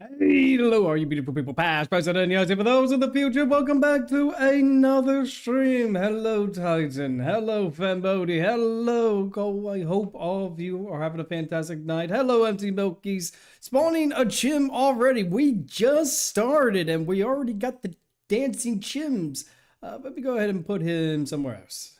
Hello, all you beautiful people, past, present, and yes, for those in the future, welcome back to another stream. Hello, Titan. Hello, Fambody. Hello, Go. I hope all of you are having a fantastic night. Hello, Empty Milkies. Spawning a chim already. We just started, and we already got the dancing chims. Let me go ahead and put him somewhere else.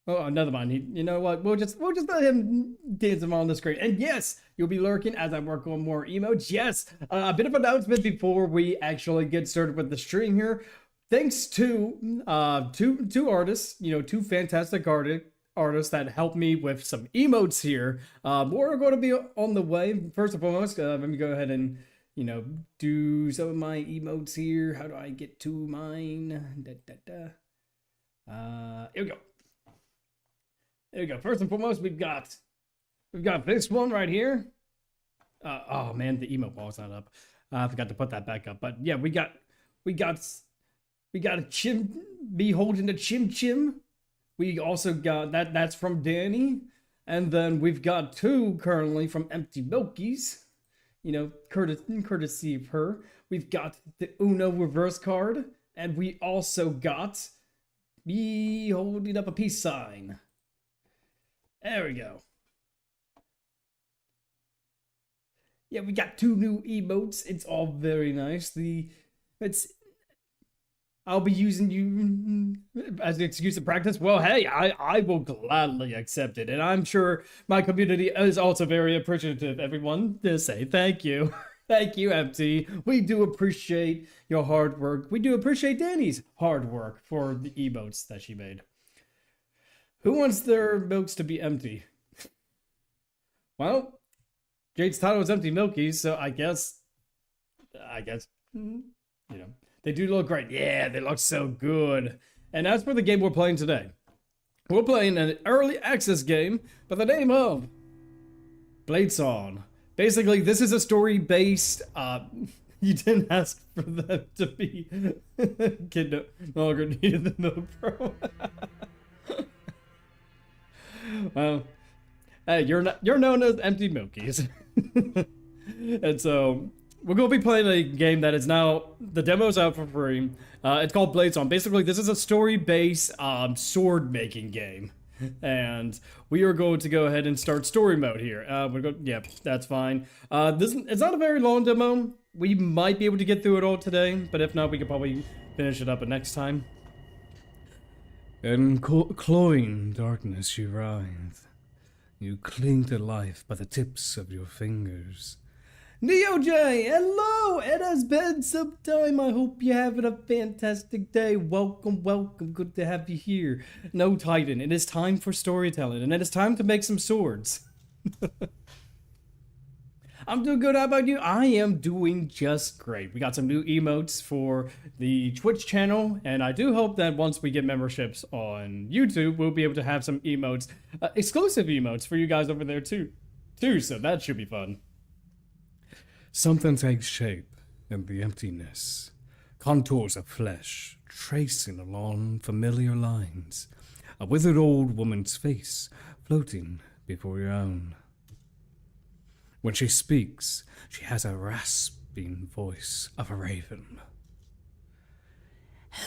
Oh, never mind. You know what? We'll just let him dance him on the screen. And yes, you'll be lurking as I work on more emotes. Yes, a bit of announcement before we actually get started with the stream here. Thanks to two artists, two fantastic artists that helped me with some emotes here. More are going to be on the way. First and foremost, let me go ahead and do some of my emotes here. How do I get to mine? Here we go. There we go. First and foremost, we've got this one right here. Oh man, the emote wall's not up. I forgot to put that back up. But yeah, we got a chim, me holding a chim chim. We also got that's from Danny, and then we've got two currently from Empty Milkies. Courtesy of her. We've got the Uno reverse card, and we also got me holding up a peace sign. There we go. Yeah, we got two new emotes. It's all very nice. I'll be using you as an excuse to practice. Well, hey, I will gladly accept it. And I'm sure my community is also very appreciative. Everyone, to say thank you. Thank you, Empty. We do appreciate your hard work. We do appreciate Danny's hard work for the emotes that she made. Who wants their milks to be empty? Well, Jade's title is Empty Milkies, so I guess, they do look great. Yeah, they look so good. And as for the game we're playing today, we're playing an early access game by the name of Bladesong. Basically, this is a story-based, you didn't ask for them to be kid no longer needed the milk, bro. Well, hey, you're known as Empty Milkies. And so we're gonna be playing a game that is now, the demo's out for free. It's called Bladesong. Basically, this is a story-based sword making game, and we are going to go ahead and start story mode here. Yeah, that's fine. It's not a very long demo. We might be able to get through it all today, but if not, we could probably finish it up next time. In cloying darkness you writhe. You cling to life by the tips of your fingers. Neo J, hello! It has been some time. I hope you're having a fantastic day. Welcome, welcome. Good to have you here. No, Titan, it is time for storytelling, and it is time to make some swords. I'm doing good. How about you? I am doing just great. We got some new emotes for the Twitch channel, and I do hope that once we get memberships on YouTube, we'll be able to have some emotes, exclusive emotes for you guys over there too. So that should be fun. Something takes shape in the emptiness. Contours of flesh tracing along familiar lines. A withered old woman's face floating before your own. When she speaks, she has a rasping voice of a raven.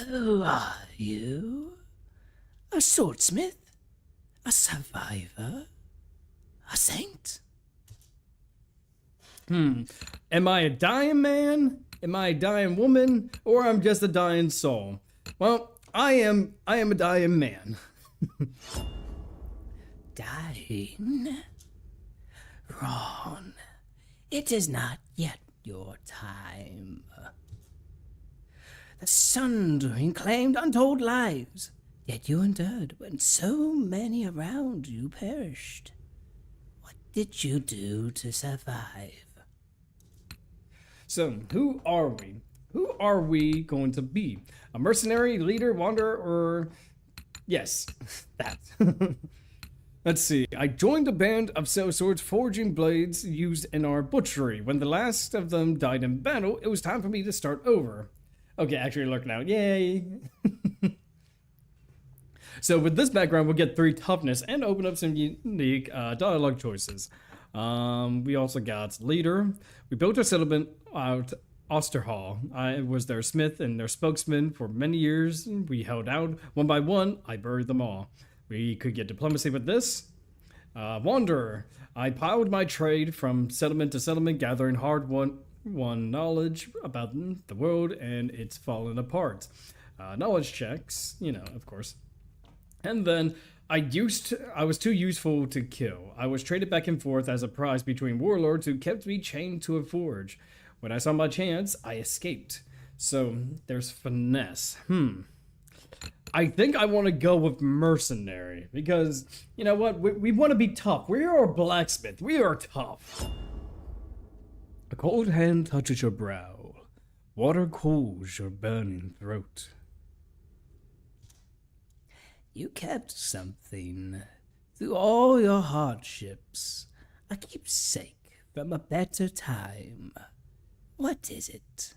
Who are you? A swordsmith? A survivor? A saint? Am I a dying man? Am I a dying woman? Or I'm just a dying soul? Well, I am a dying man. Dying? Wrong. It is not yet your time. The Sundering claimed untold lives, yet you endured when so many around you perished. What did you do to survive? So, who are we? Who are we going to be? A mercenary, leader, wanderer, or... Yes, that. Let's see. I joined a band of sellswords forging blades used in our butchery. When the last of them died in battle, it was time for me to start over. Okay, actually look now. Yay! So with this background, we'll get 3 toughness and open up some unique dialogue choices. We also got leader. We built our settlement out Osterhall. I was their smith and their spokesman for many years. We held out one by one. I buried them all. We could get diplomacy with this. Wanderer. I piled my trade from settlement to settlement, gathering hard-won knowledge about the world, and it's fallen apart. Knowledge checks, of course. And then I was too useful to kill. I was traded back and forth as a prize between warlords who kept me chained to a forge. When I saw my chance, I escaped. So there's finesse. I think I want to go with mercenary because, you know what, we want to be tough. We are a blacksmith. We are tough. A cold hand touches your brow. Water cools your burning throat. You kept something through all your hardships, a keepsake from a better time. What is it?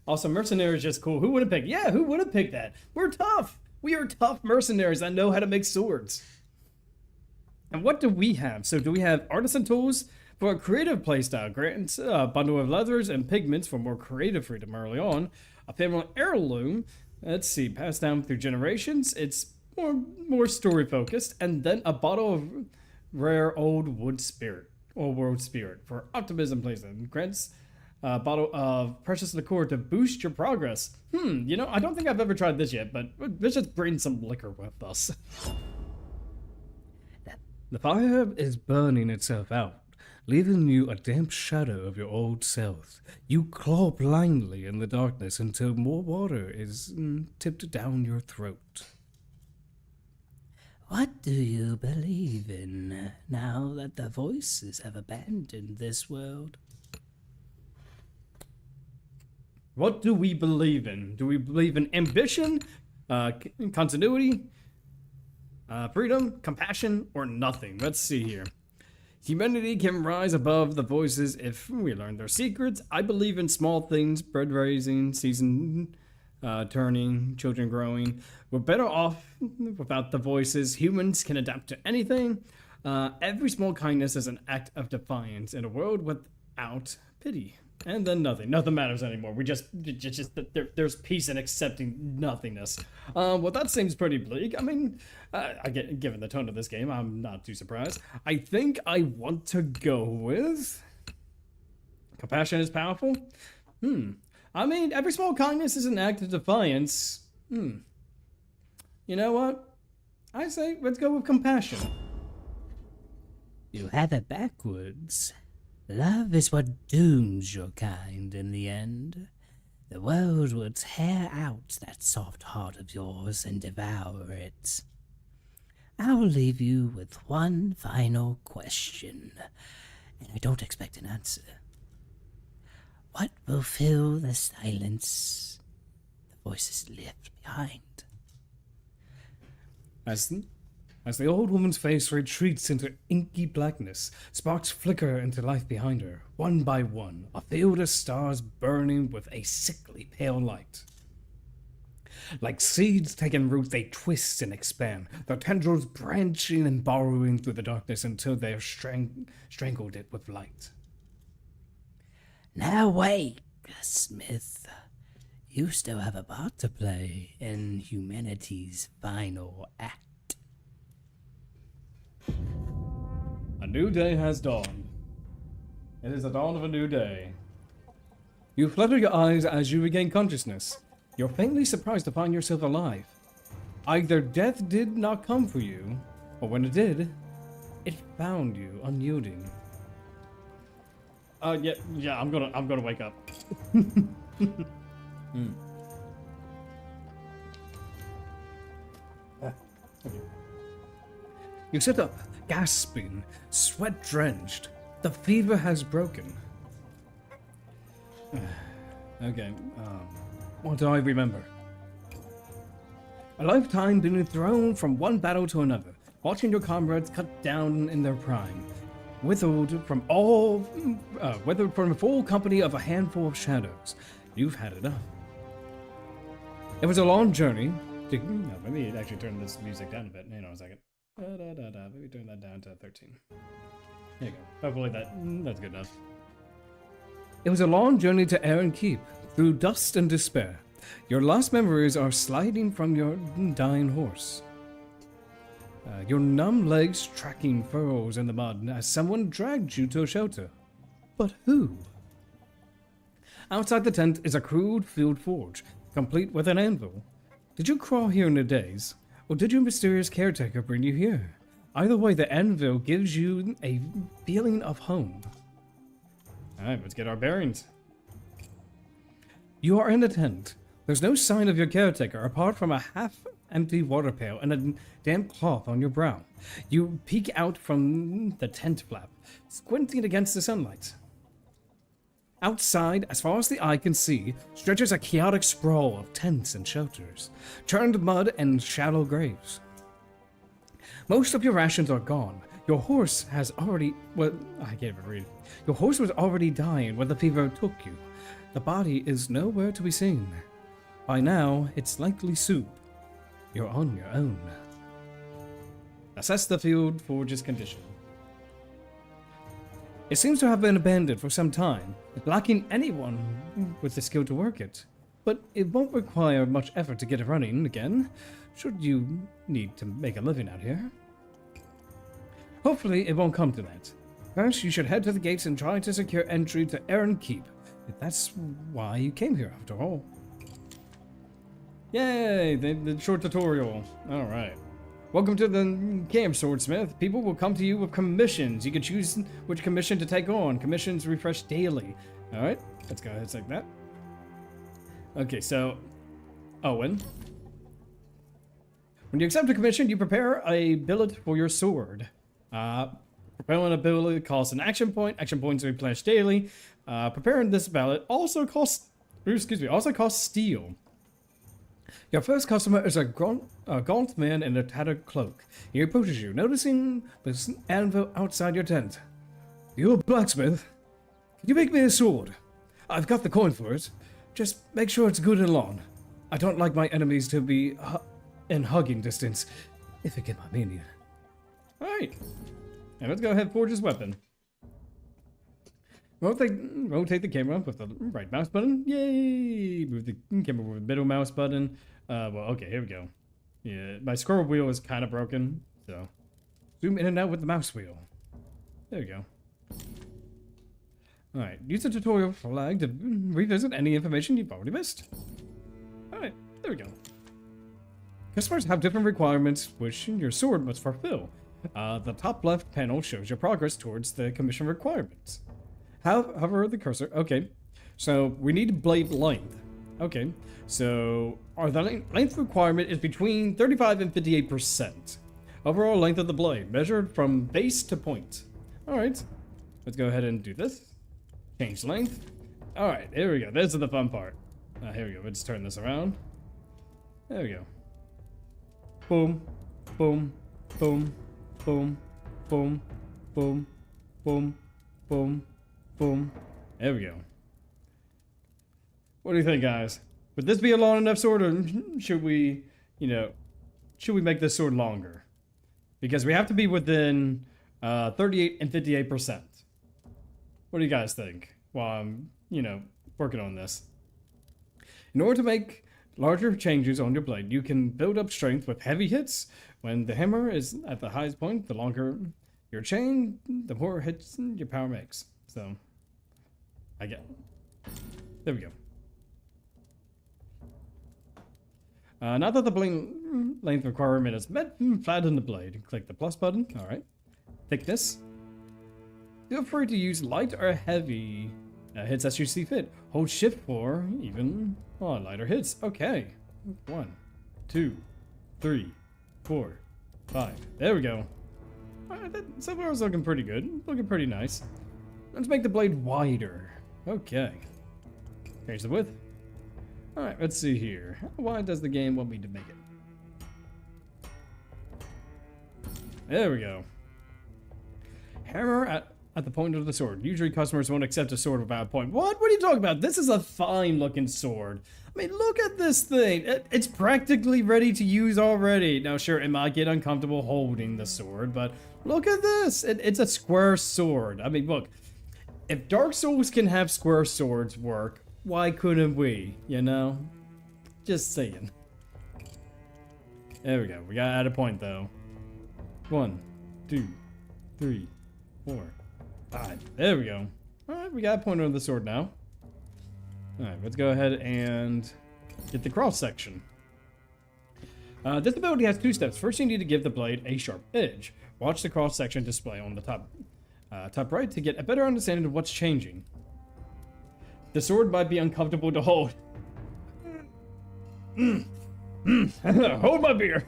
Also, mercenary is just cool. Who would have picked? Yeah, who would have picked that? We're tough. We are tough mercenaries that know how to make swords. And what do we have? So do we have artisan tools for a creative playstyle? Grants a bundle of leathers and pigments for more creative freedom early on. A family heirloom. Let's see, passed down through generations. It's more story focused. And then a bottle of rare old wood spirit or world spirit for optimism placement. Grants a bottle of precious liqueur to boost your progress. I don't think I've ever tried this yet, but let's just bring some liquor with us. The fire is burning itself out, leaving you a damp shadow of your old self. You claw blindly in the darkness until more water is tipped down your throat. What do you believe in now that the voices have abandoned this world? What do we believe in? Do we believe in ambition, continuity, freedom, compassion, or nothing? Let's see here. Humanity can rise above the voices if we learn their secrets. I believe in small things, bread raising, season turning, children growing. We're better off without the voices. Humans can adapt to anything. Every small kindness is an act of defiance in a world without pity. And then nothing. Nothing matters anymore. There's peace in accepting nothingness. Well, that seems pretty bleak. I mean, given the tone of this game, I'm not too surprised. I think I want to go with compassion is powerful. I mean, every small kindness is an act of defiance. You know what? I say let's go with compassion. You have it backwards. Love is what dooms your kind in the end. The world will tear out that soft heart of yours and devour it. I'll leave you with one final question, and I don't expect an answer. What will fill the silence the voices left behind? As the old woman's face retreats into inky blackness, sparks flicker into life behind her. One by one, a field of stars burning with a sickly pale light. Like seeds taking root, they twist and expand, their tendrils branching and burrowing through the darkness until they have strangled it with light. Now wake, Smith. You still have a part to play in humanity's final act. A new day has dawned. It is the dawn of a new day. You flutter your eyes as you regain consciousness. You're faintly surprised to find yourself alive. Either death did not come for you, or when it did, it found you unyielding. Yeah, I'm gonna wake up. Okay. You sit up, gasping, sweat-drenched. The fever has broken. Okay, what do I remember? A lifetime being thrown from one battle to another, watching your comrades cut down in their prime, withered from a full company of a handful of shadows. You've had enough. It was a long journey. Let me actually turn this music down a bit. Hang on a second. Maybe turn that down to 13. There you go. Hopefully that's good enough. It was a long journey to Aaron Keep, through dust and despair. Your last memories are sliding from your dying horse. Your numb legs tracking furrows in the mud as someone dragged you to a shelter. But who? Outside the tent is a crude field forge, complete with an anvil. Did you crawl here in a daze, or did your mysterious caretaker bring you here? Either way, the anvil gives you a feeling of home. Alright, let's get our bearings. You are in a tent. There's no sign of your caretaker apart from a half-empty water pail and a damp cloth on your brow. You peek out from the tent flap, squinting against the sunlight. Outside, as far as the eye can see, stretches a chaotic sprawl of tents and shelters, churned mud and shallow graves. Most of your rations are gone. Your horse has already... well, I can't even read. Your horse was already dying when the fever took you. The body is nowhere to be seen. By now, it's likely soup. You're on your own. Assess the field forge's condition. It seems to have been abandoned for some time, lacking anyone with the skill to work it. But it won't require much effort to get it running again, should you need to make a living out here. Hopefully, it won't come to that. First, you should head to the gates and try to secure entry to Aaron Keep. That's why you came here, after all. Yay! The short tutorial. Alright. Welcome to the camp, Swordsmith. People will come to you with commissions. You can choose which commission to take on. Commissions refresh daily. Alright, let's go ahead and take that. Okay, so... Owen. When you accept a commission, you prepare a billet for your sword. Preparing a billet costs an action point. Action points are replenished daily. Preparing this billet also costs steel. Your first customer is a gaunt man in a tattered cloak. He approaches you, noticing this anvil outside your tent. You're a blacksmith. Can you make me a sword? I've got the coin for it. Just make sure it's good and long. I don't like my enemies to be in hugging distance, if you get my meaning. Alright. And let's go ahead and forge his weapon. Rotate the camera with the right mouse button. Yay! Move the camera with the middle mouse button. Well, okay, here we go. Yeah, my scroll wheel is kind of broken, so zoom in and out with the mouse wheel. There we go. Alright, use the tutorial flag to revisit any information you've already missed. Alright, there we go. Customers have different requirements which your sword must fulfill. The top left panel shows your progress towards the commission requirements. Hover the cursor. Okay, so we need blade length. Okay, so our length requirement is between 35 and 58%. Overall length of the blade, measured from base to point. Alright, let's go ahead and do this. Change length. Alright, here we go. This is the fun part. Here we go. Let's turn this around. There we go. Boom, boom, boom, boom, boom, boom, boom, boom, boom. There we go. What do you think, guys? Would this be a long enough sword, or should we, should we make this sword longer? Because we have to be within 38 and 58%. What do you guys think while I'm, working on this? In order to make larger changes on your blade, you can build up strength with heavy hits. When the hammer is at the highest point, the longer your chain, the more hits your power makes. So, there we go. Now that the blade length requirement is met, flatten the blade. Click the plus button. Alright. Thickness. Feel free to use light or heavy hits as you see fit. Hold shift for even lighter hits. Okay. 1, 2, 3, 4, 5. There we go. Alright, that so far is looking pretty good. Looking pretty nice. Let's make the blade wider. Okay. Change the width. Alright, let's see here. How wide does the game want me to make it? There we go. Hammer at at the point of the sword. Usually customers won't accept a sword without a point. What? What are you talking about? This is a fine looking sword. I mean, look at this thing. It's practically ready to use already. Now, sure, it might get uncomfortable holding the sword, but look at this. It's a square sword. I mean, look, if Dark Souls can have square swords work, why couldn't we, you know? Just saying. There we go. We got to add a point, though. 1, 2, 3, 4, 5. There we go. Alright, we got a point on the sword now. Alright, let's go ahead and get the cross section. This ability has 2 steps. First, you need to give the blade a sharp edge. Watch the cross section display on the top right to get a better understanding of what's changing. The sword might be uncomfortable to hold. Hold my beer.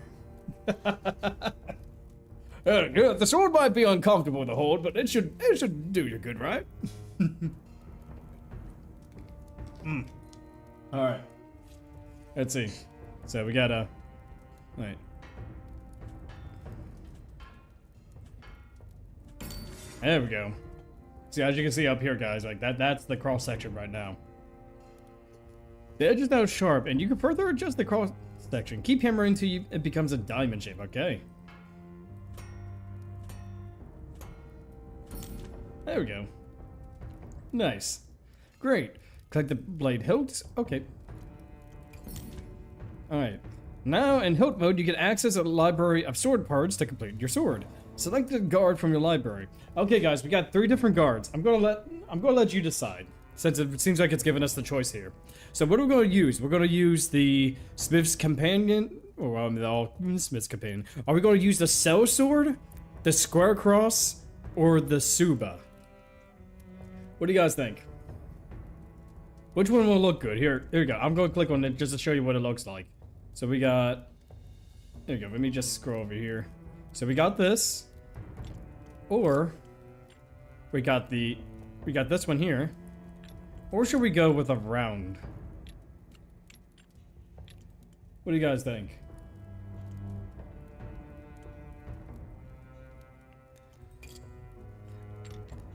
The sword might be uncomfortable to hold, but it should do you good, right? All right. Let's see. So we gotta. All right. There we go. See, as you can see up here, guys, like that's the cross section right now. The edge is now sharp, and you can further adjust the cross section. Keep hammering until it becomes a diamond shape. Okay. There we go. Nice. Great. Click the blade hilt. Okay. Alright. Now, in hilt mode, you can access a library of sword parts to complete your sword. Select the guard from your library. Okay, guys, we got 3 different guards. I'm gonna let you decide, since it seems like it's giving us the choice here. So what are we gonna use? We're gonna use the Smith's Companion, or the Smith's Companion. Are we gonna use the Cell Sword, the Square Cross, or the Suba? What do you guys think? Which one will look good? Here we go. I'm going to click on it just to show you what it looks like. So we got... There we go. Let me just scroll over here. So we got this. Or... We got this one here. Or should we go with a round? What do you guys think?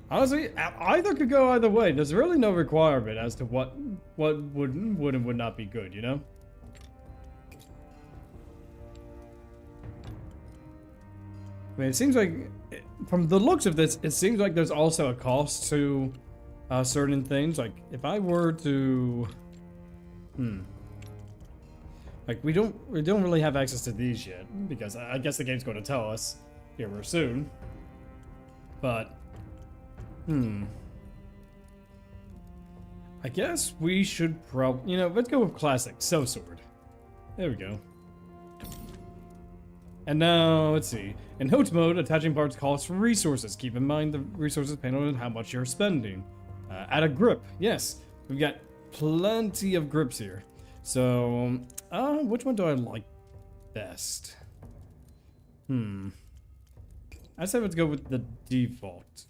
Honestly, either could go either way. There's really no requirement as to what would and would not be good, you know? I mean, it seems like, from the looks of this, it seems like there's also a cost to certain things. Like, if I were to... Like, we don't really have access to these yet, because I guess the game's going to tell us here very soon. But... I guess we should probably, you know, let's go with classic Cell Sword. There we go. And now, let's see. In HOTS mode, attaching parts calls for resources. Keep in mind the resources panel and how much you're spending. Add a grip. Yes, we've got plenty of grips here. So, which one do I like best? I say let's go with the default.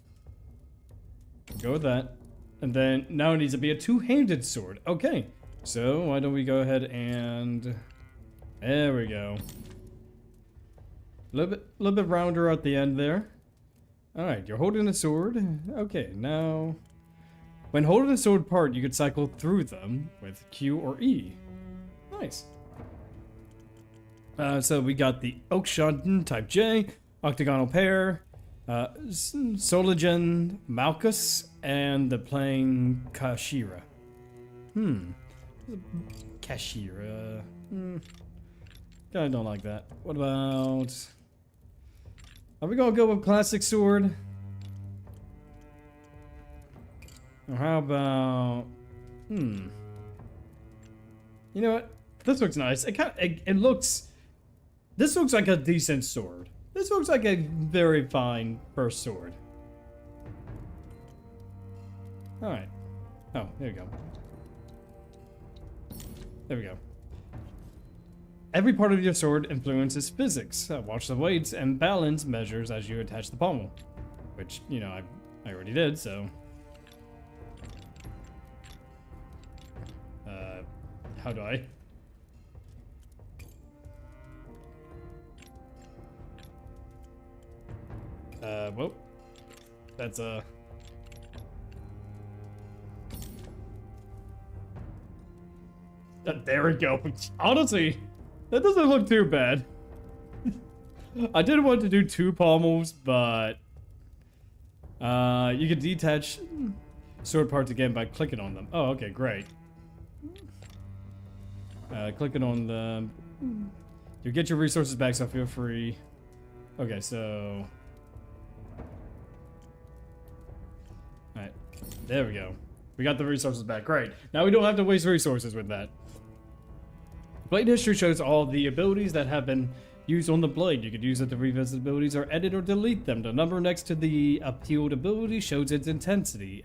Go with that. And then now it needs to be a 2-handed sword. Okay. So why don't we go ahead and... There we go. A little bit rounder at the end there. Alright, you're holding a sword. Okay, now... When holding a sword part, you could cycle through them with Q or E. Nice. So we got the Oakshanton Type J, Octagonal Pair, Soligen Malchus, and the plain Kashira. Kashira. Kinda don't like that. What about... Are we gonna go with classic sword? Or how about... You know what? This looks nice. It looks... This looks like a decent sword. This looks like a very fine first sword. Alright. Oh, there we go. There we go. Every part of your sword influences physics. Watch the weights and balance measures as you attach the pommel. Which, you know, I already did, so... How do I? Well, that's There we go. Honestly, that doesn't look too bad. I didn't want to do 2 pommels, but you can detach sword parts again by clicking on them. Oh, okay, great. Clicking on them. You get your resources back, so feel free. Okay, so... Alright, there we go. We got the resources back, great. Now we don't have to waste resources with that. Blade history shows all the abilities that have been used on the blade. You could use it to revisit abilities or edit or delete them. The number next to the appealed ability shows its intensity.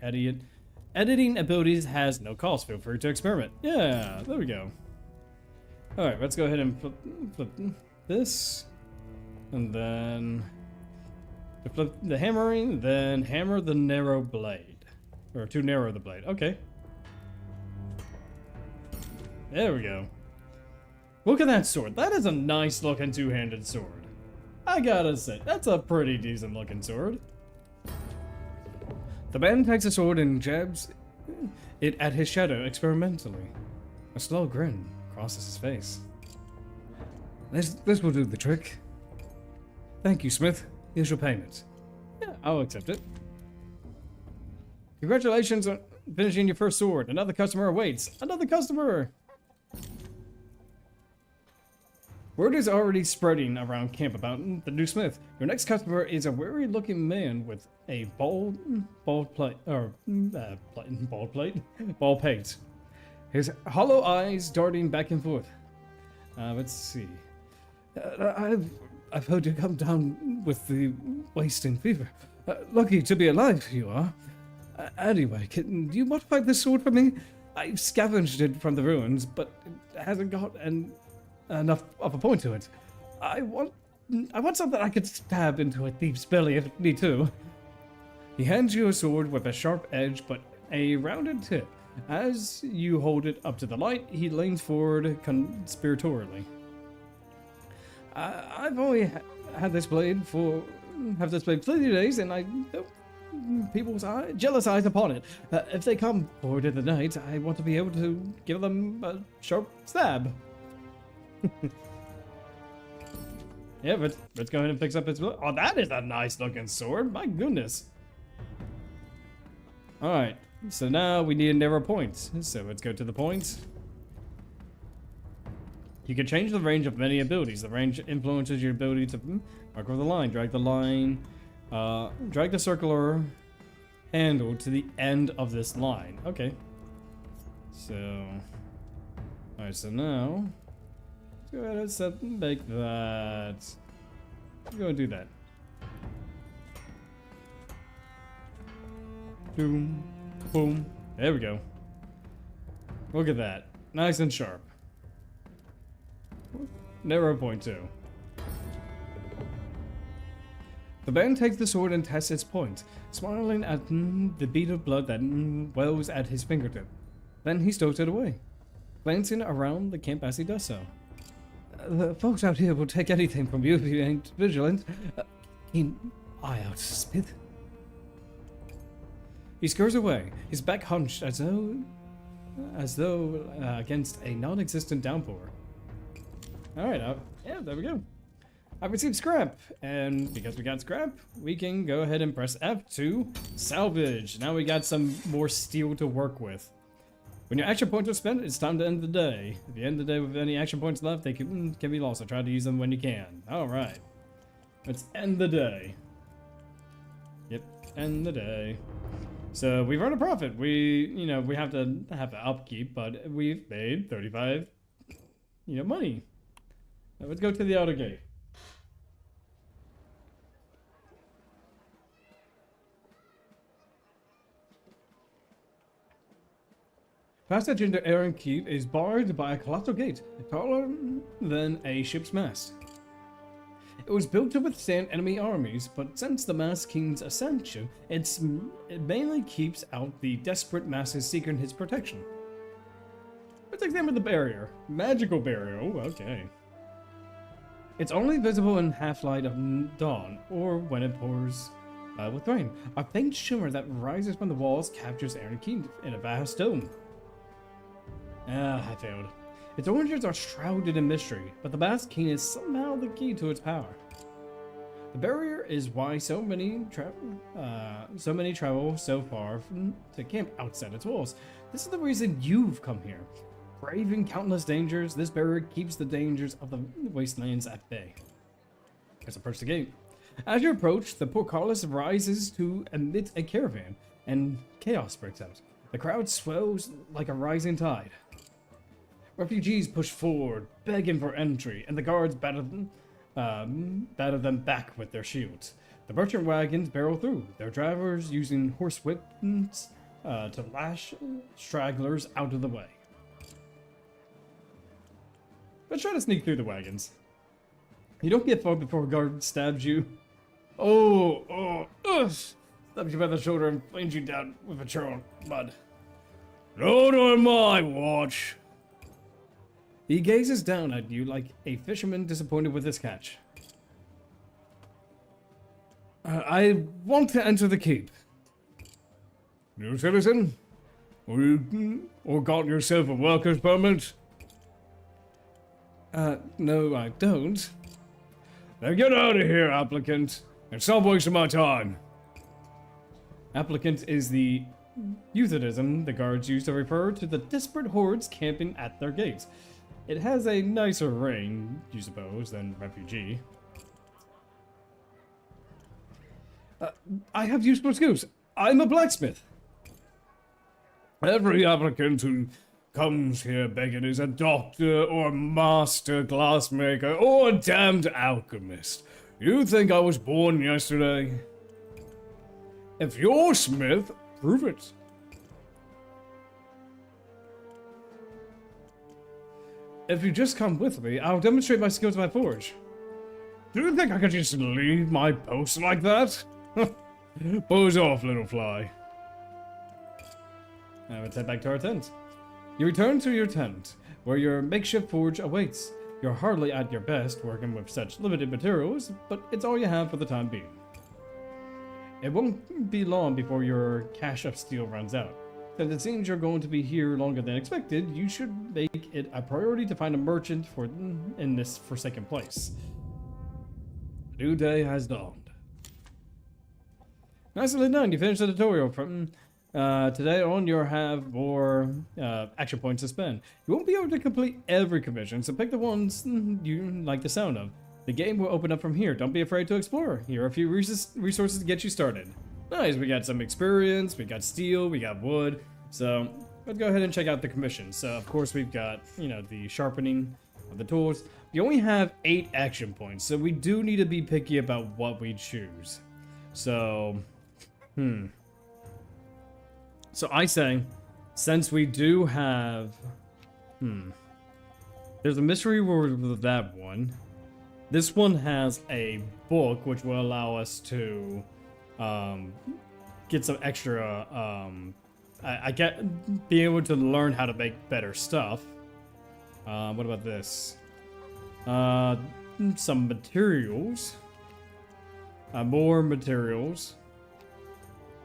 Editing abilities has no cost. Feel free to experiment. Yeah, there we go. Alright, let's go ahead and flip this. And then to flip the hammering, then hammer the narrow blade. Or to narrow the blade. Okay. There we go. Look at that sword. That is a nice looking 2-handed sword. I gotta say, that's a pretty decent looking sword. The man takes a sword and jabs it at his shadow experimentally. A slow grin crosses his face. This will do the trick. Thank you, Smith. Here's your payment. Yeah, I'll accept it. Congratulations on finishing your first sword. Another customer awaits. Another customer! Word is already spreading around camp about the new Smith. Your next customer is a weary-looking man with a bald pate. His hollow eyes darting back and forth. Let's see. I've heard you come down with the wasting fever. Lucky to be alive, you are. Anyway, do you modify this sword for me? I've scavenged it from the ruins, but it hasn't got enough of a point to it. I want something I could stab into a thief's belly if need to. He hands you a sword with a sharp edge but a rounded tip. As you hold it up to the light, he leans forward conspiratorially. I've only had this blade for 30 days, and I people's jealous eyes upon it. If they come forward in the night, I want to be able to give them a sharp stab. Yeah, but let's go ahead and fix up its... Oh, that is a nice looking sword. My goodness. Alright, so now we need a narrow point. So let's go to the point. You can change the range of many abilities. The range influences your ability to mark with a line. Drag the circular handle to the end of this line. Okay. So... Alright, so now... Go ahead and make that. Go and do that. Boom, boom. There we go. Look at that. Nice and sharp. Narrow point too. The man takes the sword and tests its point, smiling at the bead of blood that wells at his fingertip. Then he stows it away, glancing around the camp as he does so. The folks out here will take anything from you if you ain't vigilant. Keen eye out, Smith. He scurs away, his back hunched as though against a non-existent downpour. Alright, yeah, there we go. I've received scrap, and because we got scrap, we can go ahead and press F to salvage. Now we got some more steel to work with. When your action points are spent, it's time to end the day. If you end the day with any action points left, they can be lost, so try to use them when you can. Alright. Let's end the day. Yep, end the day. So we've earned a profit. We have to upkeep, but we've made 35, money. Now let's go to the outer gate. Passage into Aaron Keep is barred by a colossal gate, taller than a ship's mast. It was built to withstand enemy armies, but since the Masked King's ascension, it mainly keeps out the desperate masses seeking his protection. Let's examine the barrier. Magical barrier. Oh, okay. It's only visible in half-light of dawn, or when it pours with rain. A faint shimmer that rises from the walls captures Aaron Keep in a vast dome. I failed. Its origins are shrouded in mystery, but the Masked King is somehow the key to its power. The barrier is why so many travel so far to camp outside its walls. This is the reason you've come here. Braving countless dangers, this barrier keeps the dangers of the wastelands at bay. Let's approach the gate. As you approach, the portcullis rises to emit a caravan, and chaos breaks out. The crowd swells like a rising tide. Refugees push forward, begging for entry, and the guards batter them back with their shields. The merchant wagons barrel through, their drivers using horsewhips to lash stragglers out of the way. Let's try to sneak through the wagons. You don't get far before a guard stabs you. Stabs you by the shoulder and flings you down with a trail of blood. Not on my watch. He gazes down at you like a fisherman disappointed with his catch. I want to enter the keep. New citizen? Or got yourself a worker's permit? No, I don't. Then get out of here, applicant, and stop wasting my time. Applicant is the euphemism the guards use to refer to the desperate hordes camping at their gates. It has a nicer ring, you suppose, than refugee. I have useful excuse. I'm a blacksmith. Every applicant who comes here begging is a doctor or master glassmaker or a damned alchemist. You think I was born yesterday? If you're Smith, prove it. If you just come with me, I'll demonstrate my skills in my forge. Do you think I could just leave my post like that? Buzz off, little fly. Now let's head back to our tent. You return to your tent, where your makeshift forge awaits. You're hardly at your best working with such limited materials, but it's all you have for the time being. It won't be long before your cache of steel runs out. Since it seems you're going to be here longer than expected, you should make it a priority to find a merchant in this forsaken place. A new day has dawned. Nicely done, you finished the tutorial. From today on, you'll have more action points to spend. You won't be able to complete every commission, so pick the ones you like the sound of. The game will open up from here. Don't be afraid to explore. Here are a few resources to get you started. Nice, we got some experience, we got steel, we got wood. So let's go ahead and check out the commissions. So of course we've got, the sharpening of the tools. We only have 8 action points, so we do need to be picky about what we choose. So, So I say, since we do have, there's a mystery reward with that one. This one has a book which will allow us to get some extra, be able to learn how to make better stuff. What about this? Some materials. More materials.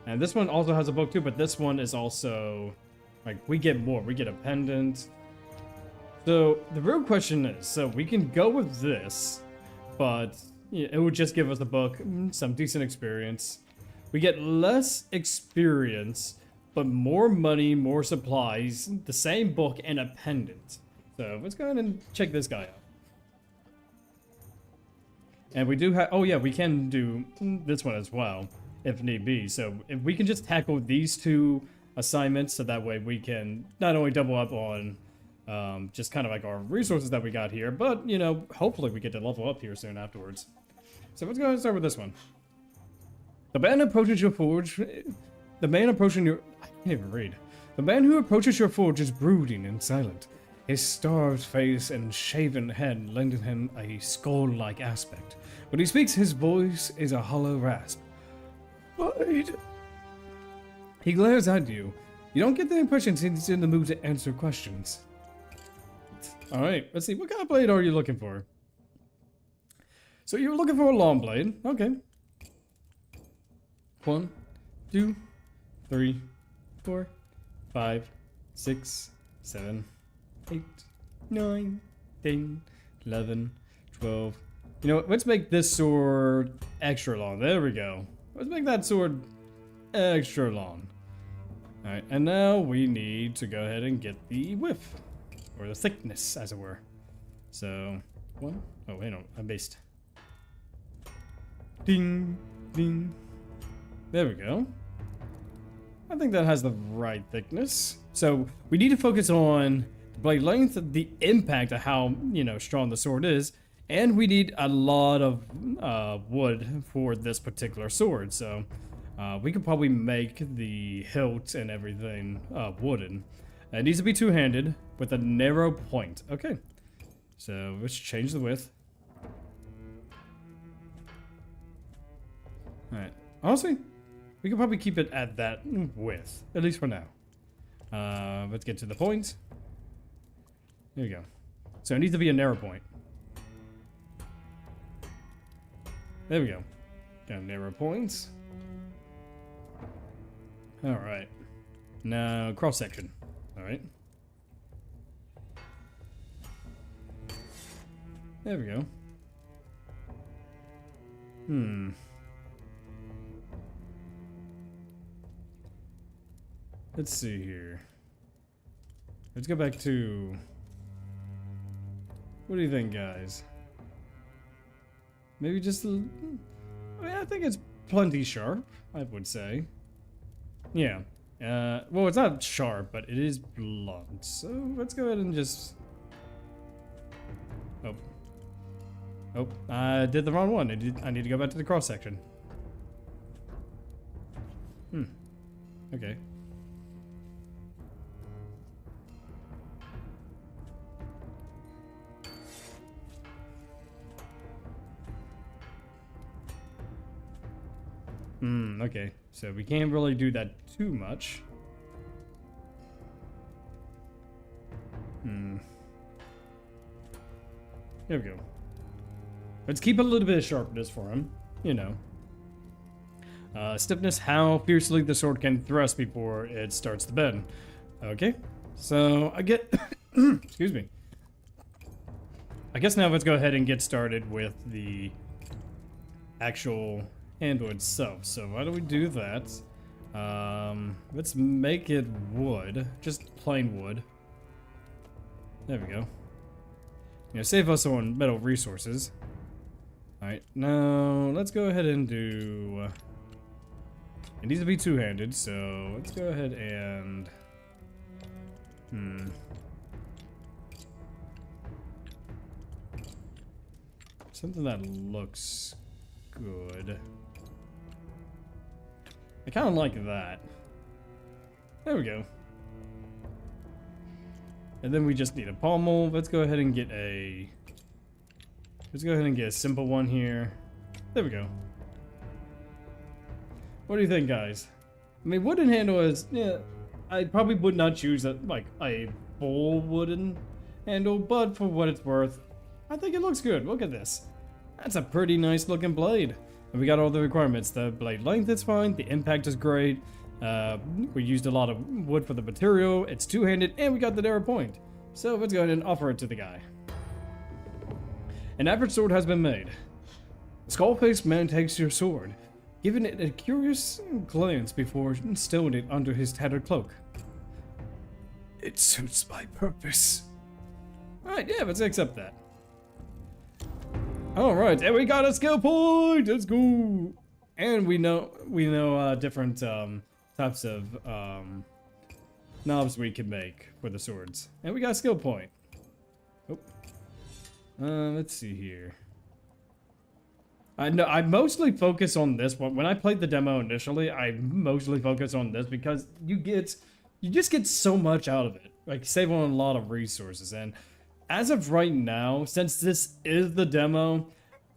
And this one also has a book too, but this one is also, we get more. We get a pendant. So, the real question is, so we can go with this, but it would just give us a book, some decent experience. We get less experience, but more money, more supplies, the same book, and a pendant. So let's go ahead and check this guy out. And we do have, we can do this one as well, if need be. So if we can just tackle these 2 assignments, so that way we can not only double up on just kind of like our resources that we got here, but, hopefully we get to level up here soon afterwards. So let's go ahead and start with this one. The man approaches your forge. The man approaching your... I can't even read. The man who approaches your forge is brooding and silent. His starved face and shaven head lend him a skull-like aspect. When he speaks, his voice is a hollow rasp. Blade. He glares at you. You don't get the impression he's in the mood to answer questions. Alright, let's see. What kind of blade are you looking for? So you're looking for a long blade. Okay. 1, 2, 3, 4, 5, 6, 7, 8, 9, 10, 11, 12. You know what? Let's make this sword extra long. There we go. Let's make that sword extra long. Alright, and now we need to go ahead and get the width. Or the thickness, as it were. So, 1. Oh, wait, no, I missed. Ding, ding. There we go. I think that has the right thickness. So, we need to focus on the blade length, the impact of how, you know, strong the sword is, and we need a lot of wood for this particular sword. So, we could probably make the hilt and everything wooden. It needs to be two-handed with a narrow point. Okay. So, let's change the width. Alright. Honestly, we could probably keep it at that width. At least for now. Let's get to the point. There you go. So, it needs to be a narrow point. There we go. Got narrow points. Alright. Now, cross-section. Alright. There we go. Let's see here. Let's go back to... What do you think, guys? Maybe just... I mean, I think it's plenty sharp, I would say. Yeah. Well, it's not sharp, but it is blunt. So let's go ahead and just... Oh. Oh, I did the wrong one. I need to go back to the cross section. Okay. Okay. So we can't really do that too much. There we go. Let's keep a little bit of sharpness for him, you know. Stiffness, how fiercely the sword can thrust before it starts to bend. Okay, so I get... Excuse me. I guess now let's go ahead and get started with the actual handle itself. So why don't we do that? Let's make it wood, just plain wood. There we go. You know, save us on metal resources. Alright, now let's go ahead and do... It needs to be two-handed, so let's go ahead and... Something that looks good. I kind of like that. There we go. And then we just need a pommel. Let's go ahead and get a... Let's go ahead and get a simple one here. There we go. What do you think, guys? I mean, wooden handle is... Yeah, I probably would not choose a full wooden handle, but for what it's worth, I think it looks good. Look at this. That's a pretty nice looking blade. And we got all the requirements. The blade length is fine. The impact is great. We used a lot of wood for the material. It's two-handed, and we got the narrow point. So let's go ahead and offer it to the guy. An average sword has been made. The skull-faced man takes your sword, giving it a curious glance before stowing it under his tattered cloak. It suits my purpose. Alright, yeah, let's accept that. Alright, and we got a skill point! Let's go! And we know different types of knobs we can make for the swords. And we got a skill point. Oh. Let's see here. I mostly focus on this one. When I played the demo initially, I mostly focus on this because you just get so much out of it. Like, save on a lot of resources. And as of right now, since this is the demo,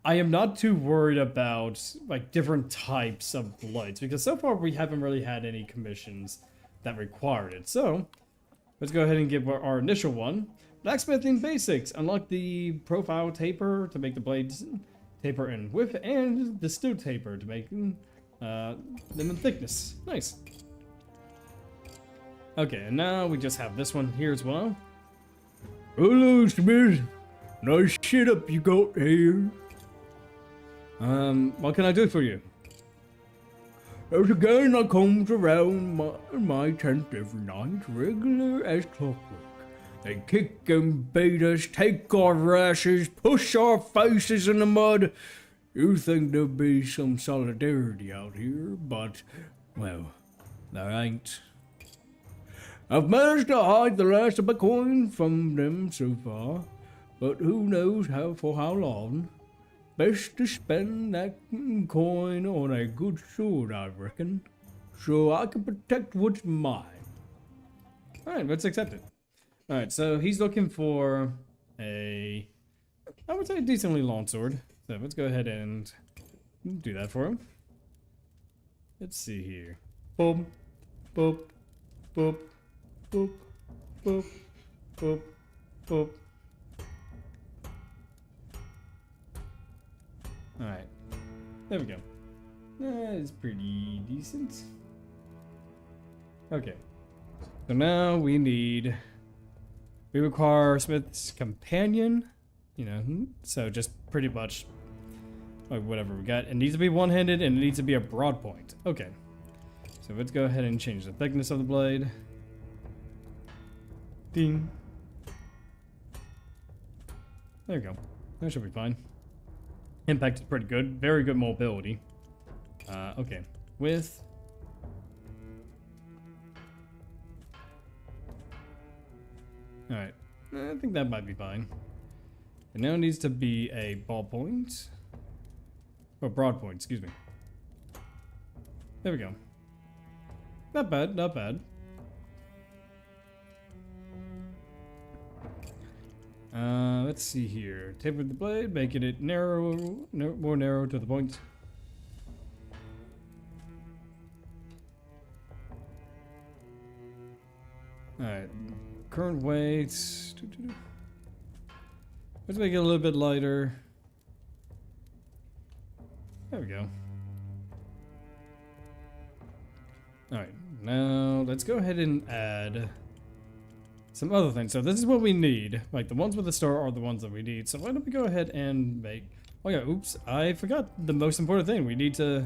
I am not too worried about like different types of blades because so far we haven't really had any commissions that required it. So let's go ahead and give our initial one. Blacksmithing basics. Unlock the profile taper to make the blades taper in width and the steel taper to make them in thickness. Nice. Okay, and now we just have this one here as well. Hello, Smith. Nice setup you got here. What can I do for you? There's a gang that comes around my tent every night, regular as clockwork. They kick and beat us, take our asses, push our faces in the mud. You think there'd be some solidarity out here, but, well, there ain't. I've managed to hide the last of my coin from them so far, but who knows for how long. Best to spend that coin on a good sword, I reckon, so I can protect what's mine. Alright, let's accept it. Alright, so he's looking for I would say a decently long sword. So let's go ahead and do that for him. Let's see here. Boop, boop, boop, boop, boop, boop, boop. Alright, there we go. That is pretty decent. Okay, so now we require Smith's companion, you know, so just pretty much like whatever we got. It needs to be one-handed and it needs to be a broad point. Okay, so let's go ahead and change the thickness of the blade. Ding. There we go, that should be fine. Impact is pretty good. Very good mobility. Okay. Width. Alright. I think that might be fine. It now needs to be a ballpoint. Or broad point, excuse me. There we go. Not bad, not bad. Let's see here. Taper the blade, making it more narrow to the point. Alright, current weight. Let's make it a little bit lighter. There we go. Alright, now let's go ahead and add some other things. So this is what we need. Like the ones with the star are the ones that we need. So why don't we go ahead and make... Oh yeah, oops. I forgot the most important thing. We need the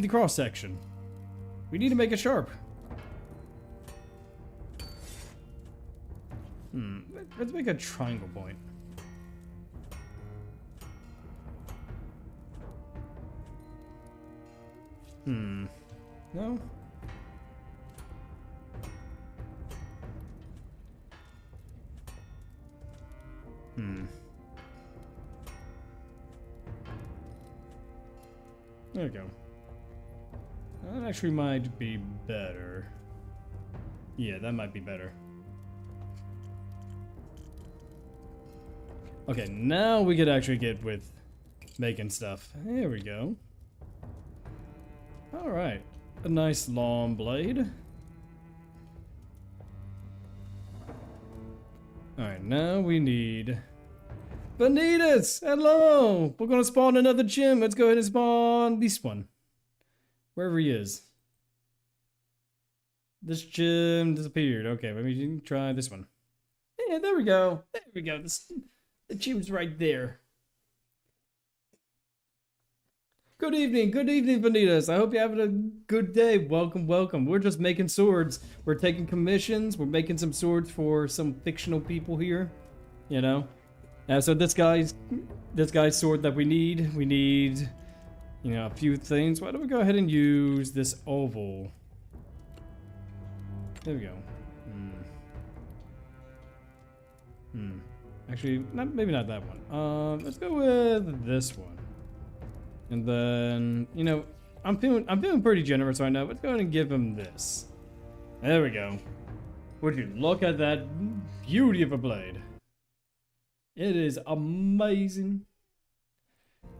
cross section. We need to make it sharp. Let's make a triangle point. No? There we go. That actually might be better. Yeah, that might be better. Okay, now we could actually get with making stuff. There we go. Alright. A nice long blade. Alright, now we need... Vanitas! Hello! We're gonna spawn another gym. Let's go ahead and spawn this one. Wherever he is. This gym disappeared. Okay, let me try this one. Yeah, there we go. There we go. The gym's right there. Good evening, Vanitas. I hope you're having a good day. Welcome, welcome. We're just making swords. We're taking commissions. We're making some swords for some fictional people here. You know? So this guy's sword that we need, you know, a few things. Why don't we go ahead and use this oval? There we go. Actually, maybe not that one. Let's go with this one. And then, you know, I'm feeling pretty generous right now. Let's go ahead and give him this. There we go. Would you look at that beauty of a blade? It is amazing.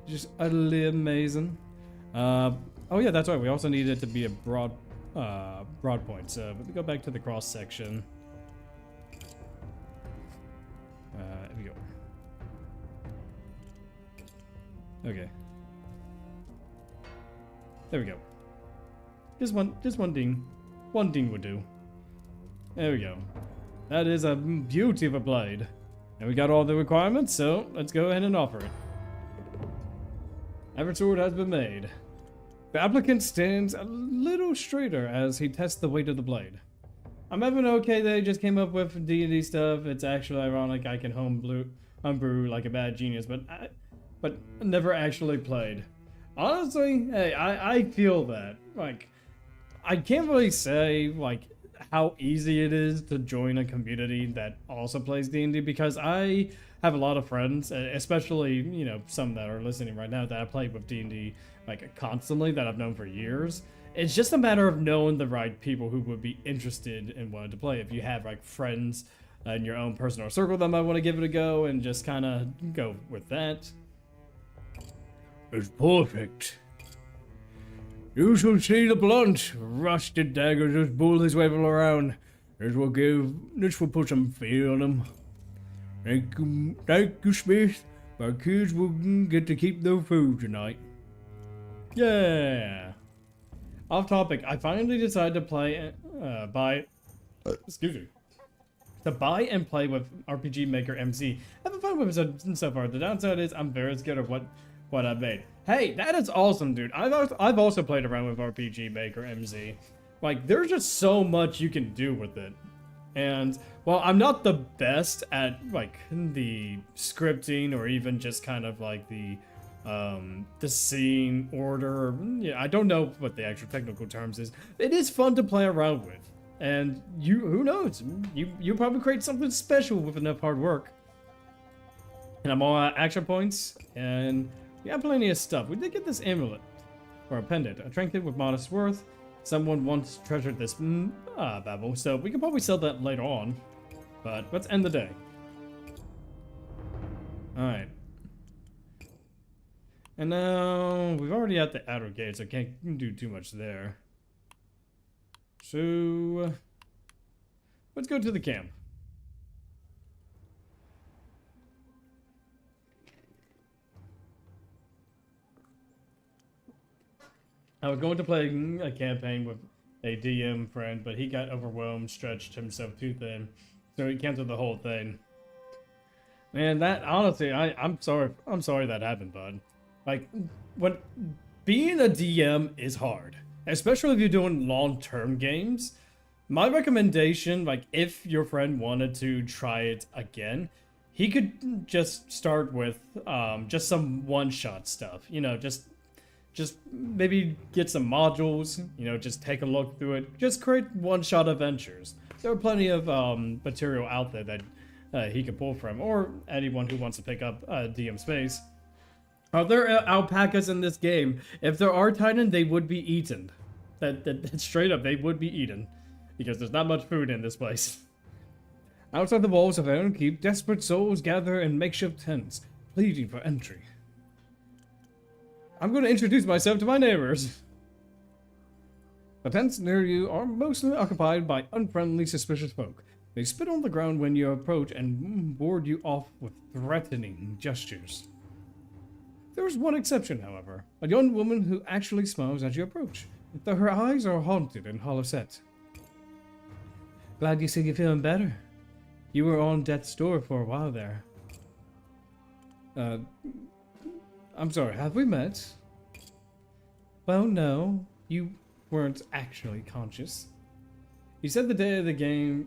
Just utterly amazing. Oh yeah, that's right. We also need it to be a broad point. So let me go back to the cross section. Here we go. Okay. There we go. Just one ding. One ding would do. There we go. That is a beauty of a blade. And we got all the requirements, so let's go ahead and offer it. Every sword has been made. The applicant stands a little straighter as he tests the weight of the blade. I'm having okay they just came up with D&D stuff. It's actually ironic I can homebrew like a bad genius, but never actually played. Honestly, hey, I feel that. Like, I can't really say, like, how easy it is to join a community that also plays D&D, because I have a lot of friends, especially, you know, some that are listening right now that I play with D&D, like, constantly, that I've known for years. It's just a matter of knowing the right people who would be interested in wanting to play. If you have, like, friends in your own personal circle that might want to give it a go and just kind of go with that. It's perfect. You shall see the blunt, rusted daggers as bullies waving around. This will put some fear on them. Thank you, Smith. My kids will get to keep their food tonight. Yeah. Off topic, I finally decided to buy and play with RPG Maker MC. I've been fun with it so far. The downside is I'm very scared of what I've made. Hey, that is awesome, dude. I've also played around with RPG Maker MZ. Like, there's just so much you can do with it. And while I'm not the best at, like, the scripting or even just kind of like the scene order, yeah, I don't know what the actual technical terms is. It is fun to play around with. And who knows? You probably create something special with enough hard work. And I'm all out action points, and we got plenty of stuff. We did get this amulet, or a pendant, a trinket with modest worth. Someone once treasured this babble, so we can probably sell that later on. But let's end the day. Alright. And now, we've already at the outer gate, so I can't do too much there. So, let's go to the camp. I was going to play a campaign with a DM friend, but he got overwhelmed, stretched himself too thin, so he canceled the whole thing. Man, that honestly, I'm sorry that happened, bud. Like, when being a DM is hard, especially if you're doing long-term games. My recommendation, like, if your friend wanted to try it again, he could just start with just some one-shot stuff. You know, just maybe get some modules, you know, just take a look through it. Just create one-shot adventures. There are plenty of material out there that he could pull from, or anyone who wants to pick up DM space. Are there alpacas in this game? If there are Titan, they would be eaten. That straight up, they would be eaten. Because there's not much food in this place. Outside the walls of Iron Keep, desperate souls gather in makeshift tents, pleading for entry. I'm going to introduce myself to my neighbors. The tents near you are mostly occupied by unfriendly, suspicious folk. They spit on the ground when you approach and ward you off with threatening gestures. There is one exception, however, a young woman who actually smiles as you approach, though her eyes are haunted and hollow set. Glad you see you're feeling better. You were on death's door for a while there. I'm sorry, have we met? Well, no, you weren't actually conscious. He said the day of the game,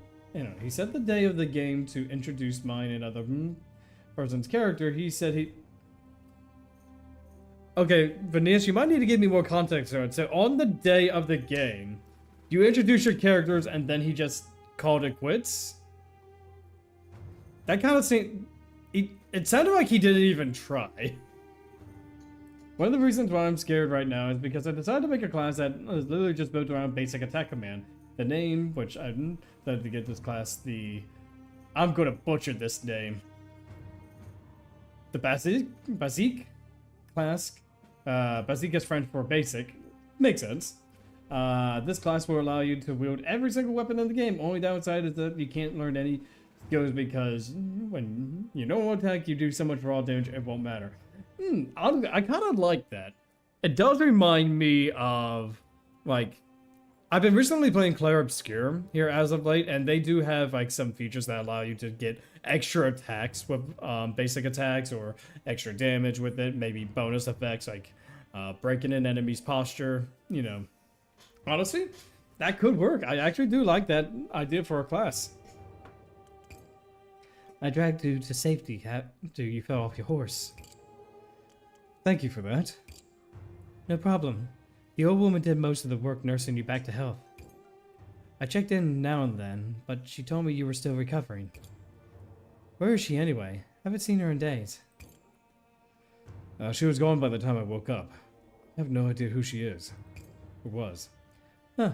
he said the day of the game to introduce mine and other person's character. He said he... Okay, Vanish, you might need to give me more context on it. So on the day of the game, you introduce your characters and then he just called it quits? That kind of seemed... It sounded like he didn't even try. One of the reasons why I'm scared right now is because I decided to make a class that is literally just built around basic attack command. The name, which I decided to get this class, I'm gonna butcher this name. The Basique class. Basique is French for basic. Makes sense. This class will allow you to wield every single weapon in the game. Only downside is that you can't learn any skills because when you know attack, you do so much raw damage, it won't matter. I kind of like that. It does remind me of, like, I've been recently playing Claire Obscure here as of late, and they do have like some features that allow you to get extra attacks with basic attacks or extra damage with it. Maybe bonus effects like breaking an enemy's posture. You know, honestly, that could work. I actually do like that idea for a class. I dragged you to safety after you fell off your horse. Thank you for that. No problem. The old woman did most of the work nursing you back to health. I checked in now and then, but she told me you were still recovering. Where is she anyway? Haven't seen her in days. She was gone by the time I woke up. I have no idea who she is. Or was. Huh.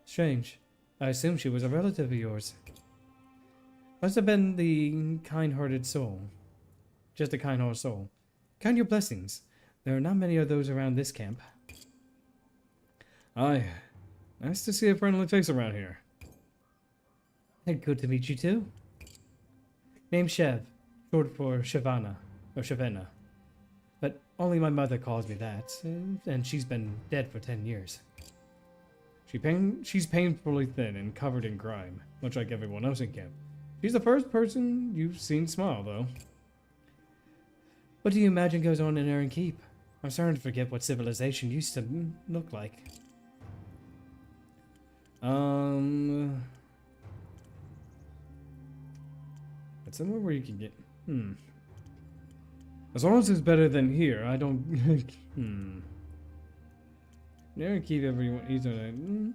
Strange. I assumed she was a relative of yours. Must have been the kind-hearted soul. Just a kind-hearted soul. Count your blessings. There are not many of those around this camp. Aye. Nice to see a friendly face around here. And good to meet you too. Name's Shev, short for Shavana, or Shavena. But only my mother calls me that, and she's been dead for 10 years. She's painfully thin and covered in grime, much like everyone else in camp. She's the first person you've seen smile, though. What do you imagine goes on in Aaron Keep? I'm starting to forget what civilization used to look like. It's somewhere where you can get... As long as it's better than here, I don't... Never keep everyone...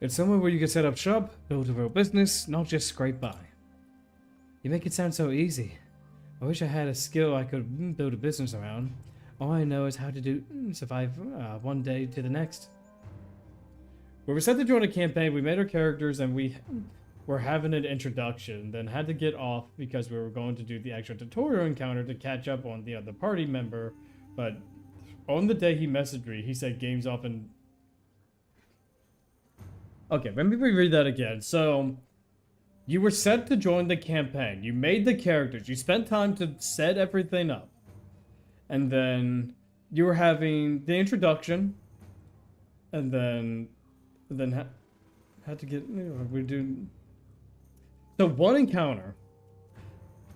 It's somewhere where you can set up shop, build a real business, not just scrape by. You make it sound so easy. I wish I had a skill I could build a business around. All I know is how to survive one day to the next. We were set to join a campaign, we made our characters, and we were having an introduction, then had to get off because we were going to do the actual tutorial encounter to catch up on the other party member. But on the day he messaged me, he said game's off and... Okay, let me reread that again. So, you were set to join the campaign. You made the characters. You spent time to set everything up. And then you were having the introduction. And then had to get... we do... So one encounter.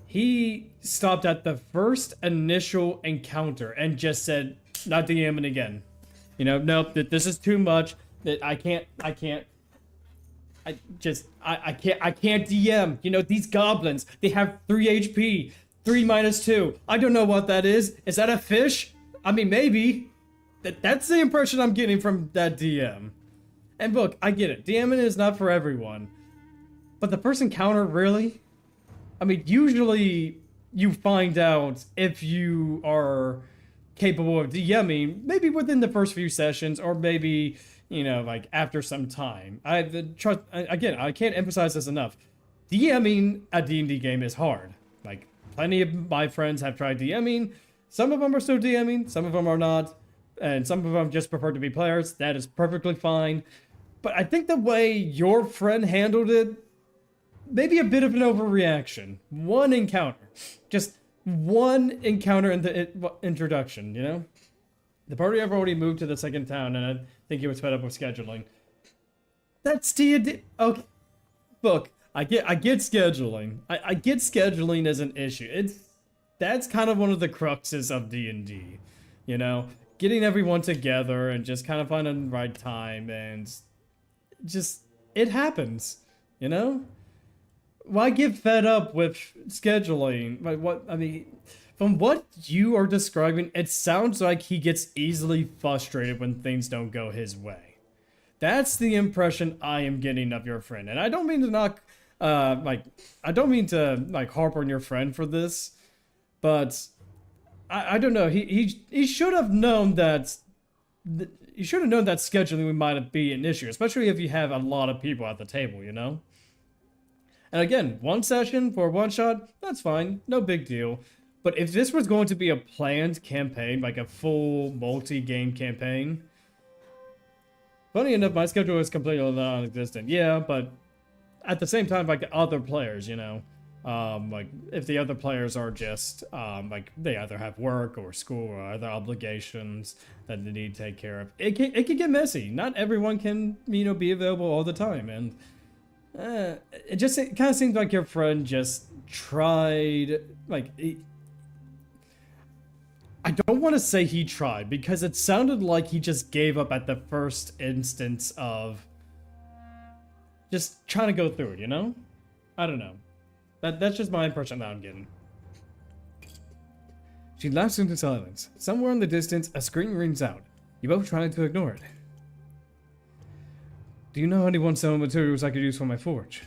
He stopped at the first initial encounter and just said, not DMing again. You know, nope, this is too much. That I can't DM. You know, these goblins, they have 3 HP, 3 minus 2. I don't know what that is. Is that a fish? I mean, maybe. That's the impression I'm getting from that DM. And look, I get it. DMing is not for everyone. But the first encounter, really? I mean, usually you find out if you are capable of DMing, maybe within the first few sessions, or maybe... you know, like, after some time. Again, I can't emphasize this enough. DMing a D&D game is hard. Like, plenty of my friends have tried DMing. Some of them are still DMing, some of them are not. And some of them just prefer to be players. That is perfectly fine. But I think the way your friend handled it, maybe a bit of an overreaction. One encounter. Just one encounter in the introduction, you know? The party have already moved to the second town, and I think he was fed up with scheduling. That's D&D. Okay, look, I get scheduling. I get scheduling as an issue. That's kind of one of the cruxes of D&D, you know, getting everyone together and just kind of finding the right time, and just it happens, you know. Why get fed up with scheduling? Like what I mean. From what you are describing, it sounds like he gets easily frustrated when things don't go his way. That's the impression I am getting of your friend. And I don't mean to knock, I don't mean to, harp on your friend for this. But, I don't know, he should have known that, you should have known that scheduling might be an issue. Especially if you have a lot of people at the table, you know? And again, one session for one shot, that's fine, no big deal. But if this was going to be a planned campaign, like a full multi-game campaign... Funny enough, my schedule is completely non-existent. Yeah, but at the same time, like other players, you know. Like if the other players are just like they either have work or school or other obligations that they need to take care of. It can get messy. Not everyone can, you know, be available all the time, and it kind of seems like your friend just tried. Like I don't want to say he tried, because it sounded like he just gave up at the first instance of just trying to go through it, you know? I don't know. That's just my impression that I'm getting. She lapsed into silence. Somewhere in the distance, a scream rings out. You both try to ignore it. Do you know anyone selling materials I could use for my forge?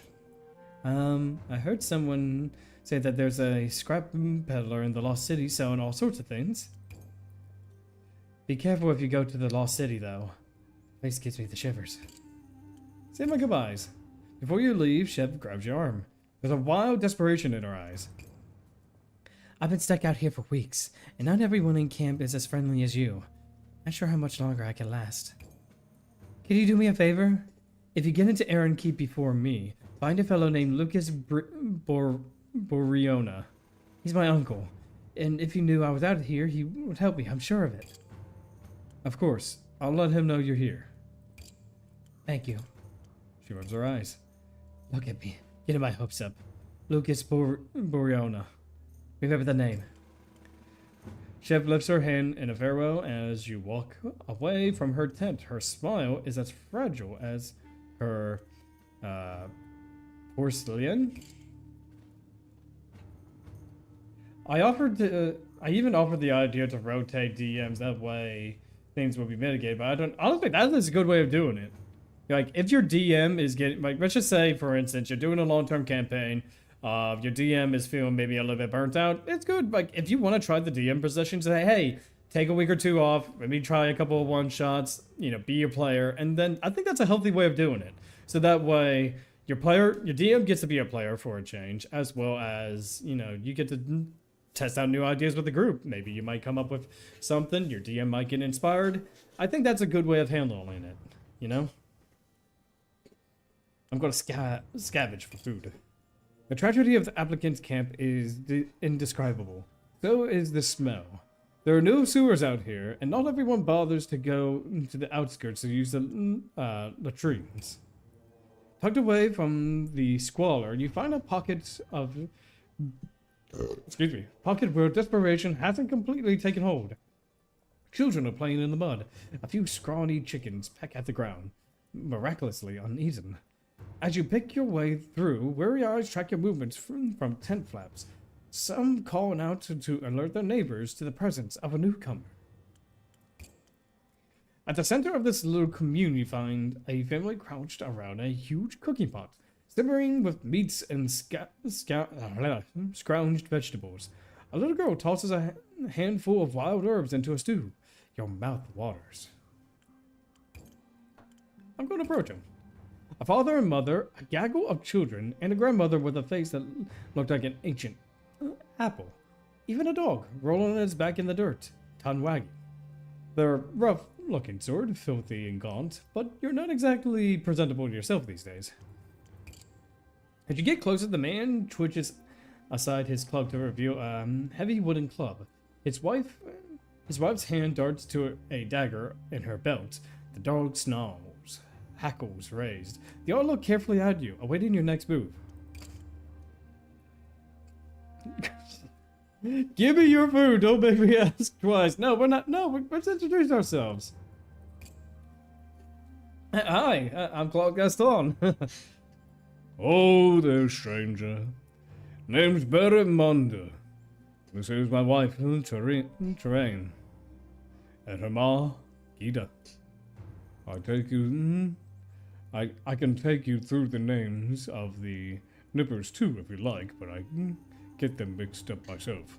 I heard someone say that there's a scrap peddler in the Lost City selling all sorts of things. Be careful if you go to the Lost City, though. Place gives me the shivers. Say my goodbyes. Before you leave, Chev grabs your arm. There's a wild desperation in her eyes. I've been stuck out here for weeks, and not everyone in camp is as friendly as you. Not sure how much longer I can last. Can you do me a favor? If you get into Aaron Keep before me, find a fellow named Lucas Boriona. He's my uncle, and if he knew I was out here, he would help me, I'm sure of it. Of course, I'll let him know you're here. Thank you. She rubs her eyes. Look at me. Getting my hopes up. Lucas Boriona. Remember the name. Chev lifts her hand in a farewell as you walk away from her tent. Her smile is as fragile as her porcelain. I even offered the idea to rotate DMs, that way things will be mitigated, but I don't think that is a good way of doing it. Like, if your DM is getting, like, let's just say, for instance, you're doing a long-term campaign, your DM is feeling maybe a little bit burnt out, it's good. Like, if you want to try the DM position, say, hey, take a week or two off, maybe try a couple of one-shots, you know, be a player, and then I think that's a healthy way of doing it. So that way, your DM gets to be a player for a change, as well as, you know, you get to test out new ideas with the group. Maybe you might come up with something, your DM might get inspired. I think that's a good way of handling it, you know? I'm going to scavenge for food. The tragedy of the applicant's camp is indescribable. So is the smell. There are no sewers out here, and not everyone bothers to go to the outskirts to use the latrines. Tucked away from the squalor, you find a pocket of... pocket where desperation hasn't completely taken hold. Children are playing in the mud. A few scrawny chickens peck at the ground, miraculously uneaten. As you pick your way through, wary eyes track your movements from tent flaps, some calling out to alert their neighbors to the presence of a newcomer. At the center of this little commune, you find a family crouched around a huge cooking pot, simmering with meats and scrounged vegetables. A little girl tosses a handful of wild herbs into a stew. Your mouth waters. I'm going to approach him. A father and mother, a gaggle of children, and a grandmother with a face that looked like an ancient apple. Even a dog, rolling its back in the dirt, tongue wagging. They're rough-looking sort, filthy and gaunt, but you're not exactly presentable yourself these days. As you get closer, the man twitches aside his cloak to reveal a heavy wooden club. His wife's hand darts to a dagger in her belt. The dog snarls, hackles raised. They all look carefully at you, awaiting your next move. Give me your food, don't make me ask twice. No, we're not, no, let's introduce ourselves. Hi, I'm Claude Gaston. Oh, there, stranger. Name's Barramundo. This is my wife, Terrain. And her ma, Gita. I can take you through the names of the nippers too, if you like, but I get them mixed up myself.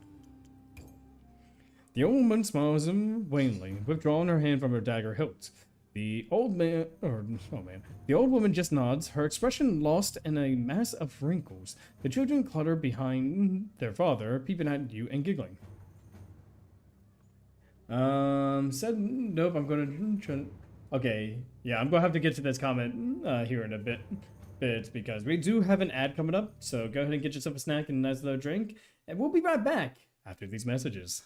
The old woman smiles wanly, withdrawing her hand from her dagger hilt. The old woman just nods, her expression lost in a mass of wrinkles. The children clutter behind their father, peeping at you and giggling. Said nope, I'm gonna... Okay, yeah, I'm gonna have to get to this comment here in a bit. bit because we do have an ad coming up. So go ahead and get yourself a snack and a nice little drink. And we'll be right back after these messages.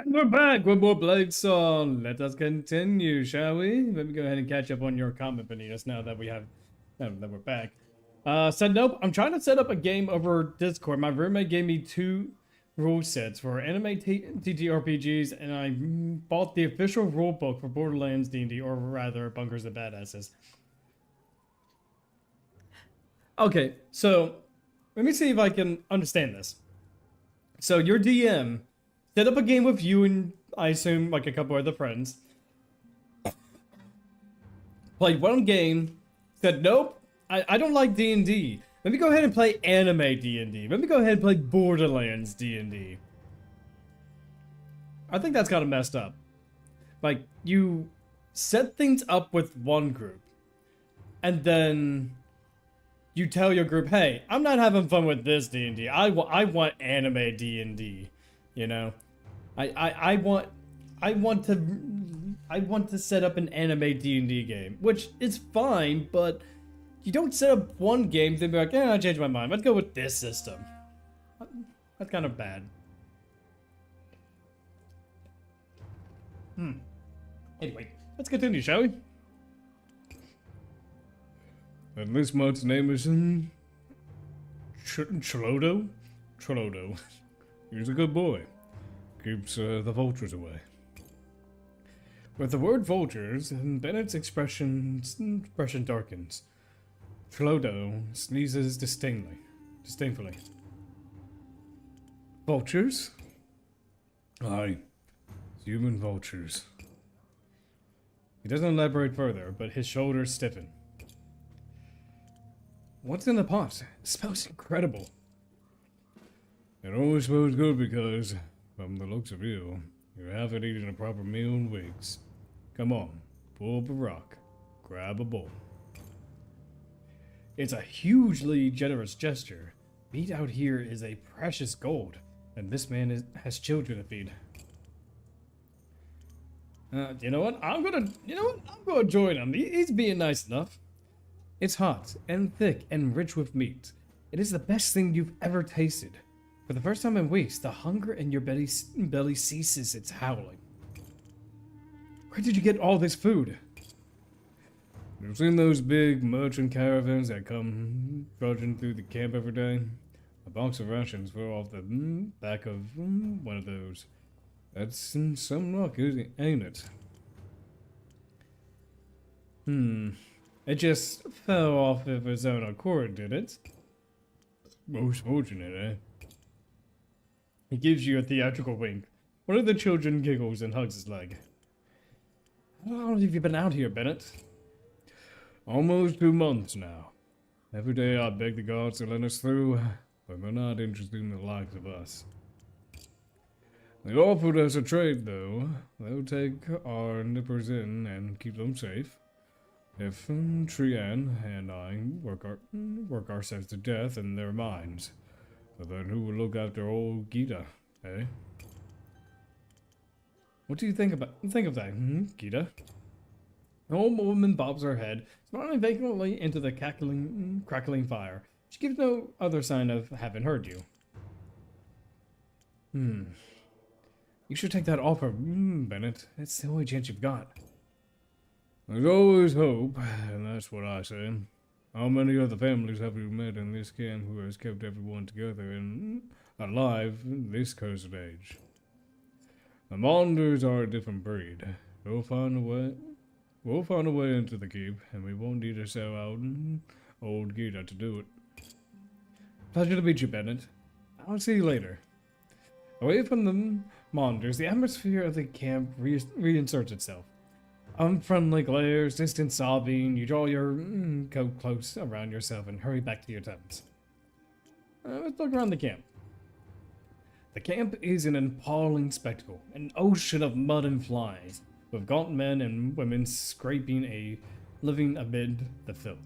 And we're back with more Bladesong. Let us continue, shall we? Let me go ahead and catch up on your comment, Benitas, now that we're back. Said nope. I'm trying to set up a game over Discord. My roommate gave me 2 rule sets for anime TTRPGs, and I bought the official rule book for Borderlands D&D, or rather, Bunkers and Badasses. Okay, so let me see if I can understand this. So your DM set up a game with you and I assume like a couple other friends. Played one game, said nope, I don't like D&D. Let me go ahead and play anime D&D. Let me go ahead and play Borderlands D&D. I think that's kind of messed up. Like, you set things up with one group, and then you tell your group, hey, I'm not having fun with this D&D. I want anime D&D, you know? I want to set up an anime D&D game, which is fine, but you don't set up one game then be like, yeah, I changed my mind. Let's go with this system. That's kind of bad. Anyway, let's continue, shall we? And this month's name is Chlodo. Chlodo. He's a good boy. Keeps the vultures away. With the word vultures, Bennett's expression darkens. Chlodo sneezes disdainfully. Vultures? Aye, human vultures. He doesn't elaborate further, but his shoulders stiffen. What's in the pot? It smells incredible. It always smells good because, from the looks of you, you haven't eaten a proper meal in weeks. Come on, pull up a rock, grab a bowl. It's a hugely generous gesture. Meat out here is a precious gold, and this man has children to feed. You know what? I'm gonna join him. He's being nice enough. It's hot and thick and rich with meat. It is the best thing you've ever tasted. For the first time in weeks, the hunger in your belly ceases its howling. Where did you get all this food? You've seen those big merchant caravans that come trudging through the camp every day? A box of rations fell off the back of one of those. That's some luck, ain't it? It just fell off of its own accord, did it? Most fortunate, eh? He gives you a theatrical wink. One of the children giggles and hugs his leg. How long have you been out here, Bennett? Almost 2 months now. Every day I beg the gods to let us through, but they're not interested in the likes of us. They offered us a trade, though. They'll take our nippers in and keep them safe. If Trian and I work ourselves to death in their mines, but then who will look after old Gita, eh? What do you think of that, Gita? The old woman bobs her head, smiling vacantly into the crackling fire. She gives no other sign of having heard you. You should take that offer, Bennett. It's the only chance you've got. There's always hope, and that's what I say. How many other families have you met in this camp who has kept everyone together and alive in this cursed age? The Monders are a different breed. We'll find a way into the keep, and we won't need to sell out old Gita to do it. Pleasure to meet you, Bennett. I'll see you later. Away from the Monders, the atmosphere of the camp reinserts itself. Unfriendly glares, distant sobbing, you draw your coat close around yourself and hurry back to your tents. Let's look around the camp. The camp is an appalling spectacle, an ocean of mud and flies, with gaunt men and women scraping a living amid the filth.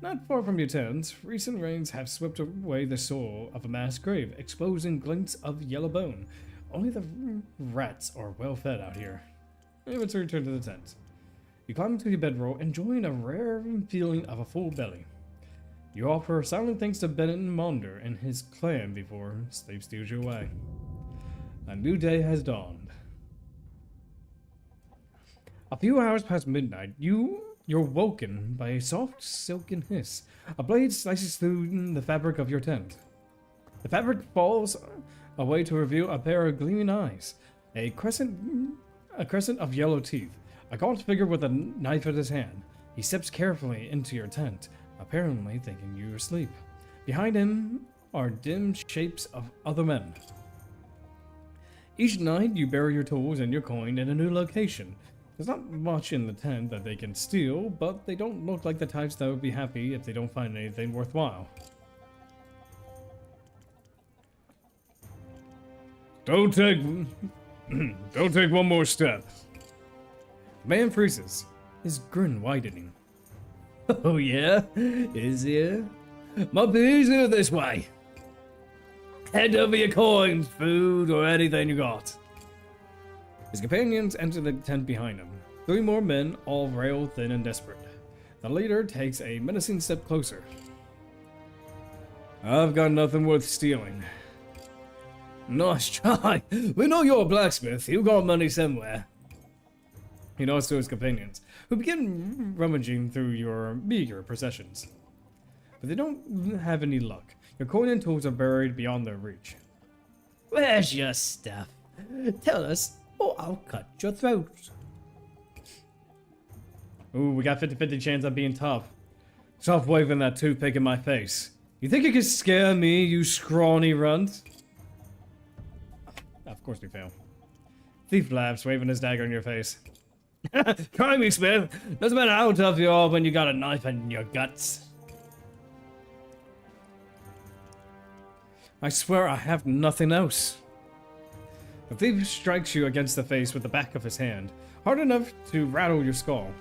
Not far from your tents, recent rains have swept away the soil of a mass grave, exposing glints of yellow bone. Only the rats are well fed out here. Let's return to the tent. You climb into your bedroll, enjoying a rare feeling of a full belly. You offer silent thanks to Bennett and and his clan before sleep steals you away. A new day has dawned. A few hours past midnight, you're woken by a soft, silken hiss. A blade slices through the fabric of your tent. The fabric falls away to reveal a pair of gleaming eyes, a crescent of yellow teeth, a gaunt figure with a knife in his hand. He steps carefully into your tent, apparently thinking you are asleep. Behind him are dim shapes of other men. Each night, you bury your tools and your coin in a new location. There's not much in the tent that they can steal, but they don't look like the types that would be happy if they don't find anything worthwhile. Don't take one more step. The man freezes, his grin widening. Oh yeah? Is here? Might be easier this way. Hand over your coins, food, or anything you got. His companions enter the tent behind him. 3 more men, all rail thin and desperate. The leader takes a menacing step closer. I've got nothing worth stealing. Nice try. We know you're a blacksmith. You got money somewhere. He nods to his companions, who begin rummaging through your meager possessions. But they don't have any luck. Your coin and tools are buried beyond their reach. Where's your stuff? Tell us, or I'll cut your throat. Ooh, we got 50-50 chance of being tough. Stop waving that toothpick in my face. You think you can scare me, you scrawny runt? Of course we fail. Thief laughs, waving his dagger in your face. Try me, Smith. Doesn't matter how tough you are when you got a knife in your guts. I swear I have nothing else. The thief strikes you against the face with the back of his hand, hard enough to rattle your skull.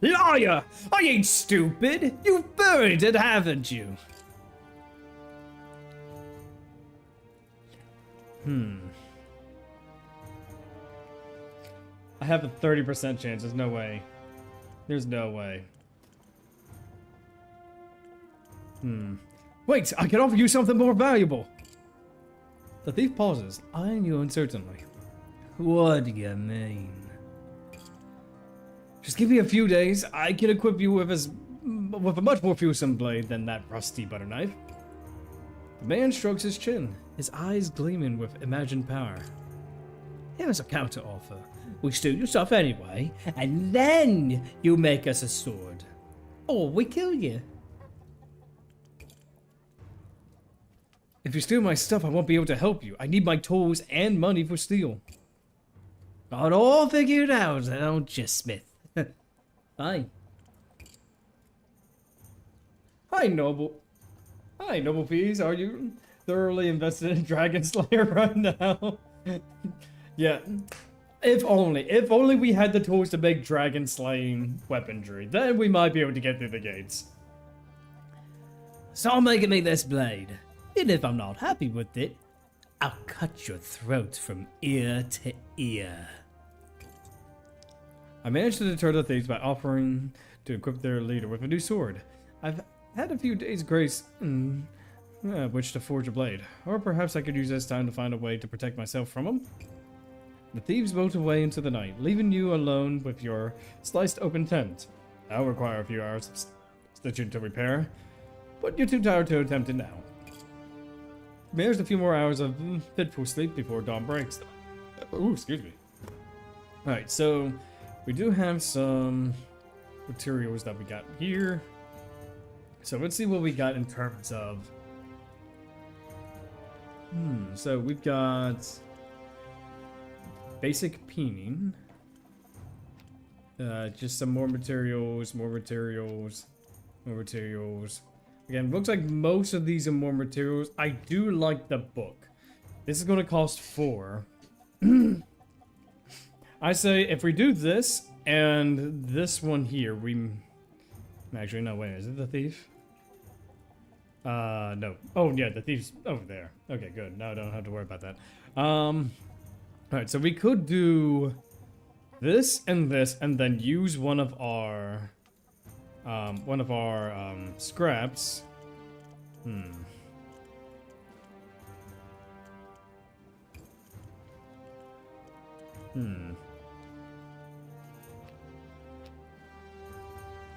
Liar! I ain't stupid. You've buried it, haven't you? I have a 30% chance. There's no way. There's no way. Wait, I can offer you something more valuable. The thief pauses, eyeing you uncertainly. What do you mean? Just give me a few days. I can equip you with a much more fearsome blade than that rusty butter knife. The man strokes his chin, his eyes gleaming with imagined power. Here's a counter offer. We steal your stuff anyway, and then you make us a sword. Or we kill you. If you steal my stuff, I won't be able to help you. I need my tools and money for steel. Got it all figured out, don't you, Smith? Fine. Hi, Noble Peas. Are you thoroughly invested in Dragon Slayer right now? Yeah. If only we had the tools to make dragon slaying weaponry, then we might be able to get through the gates. Start making me this blade. And if I'm not happy with it, I'll cut your throat from ear to ear. I managed to deter the thieves by offering to equip their leader with a new sword. I've had a few days' grace in which to forge a blade, or perhaps I could use this time to find a way to protect myself from them. The thieves bolt away into the night, leaving you alone with your sliced open tent. That'll require a few hours of stitching to repair, but you're too tired to attempt it now. There's a few more hours of fitful sleep before dawn breaks. Ooh, excuse me. Alright, so we do have some materials that we got here. So let's see what we got in terms of... so we've got basic peening. Just some more materials, more materials, more materials. Again, looks like most of these are more materials. I do like the book. This is going to cost 4. I say if we do this and this one here, we... Actually, no, wait, is it the thief? No. Oh, yeah, the thief's over there. Okay, good. Now I don't have to worry about that. Alright, so we could do this, and then use one of our scraps.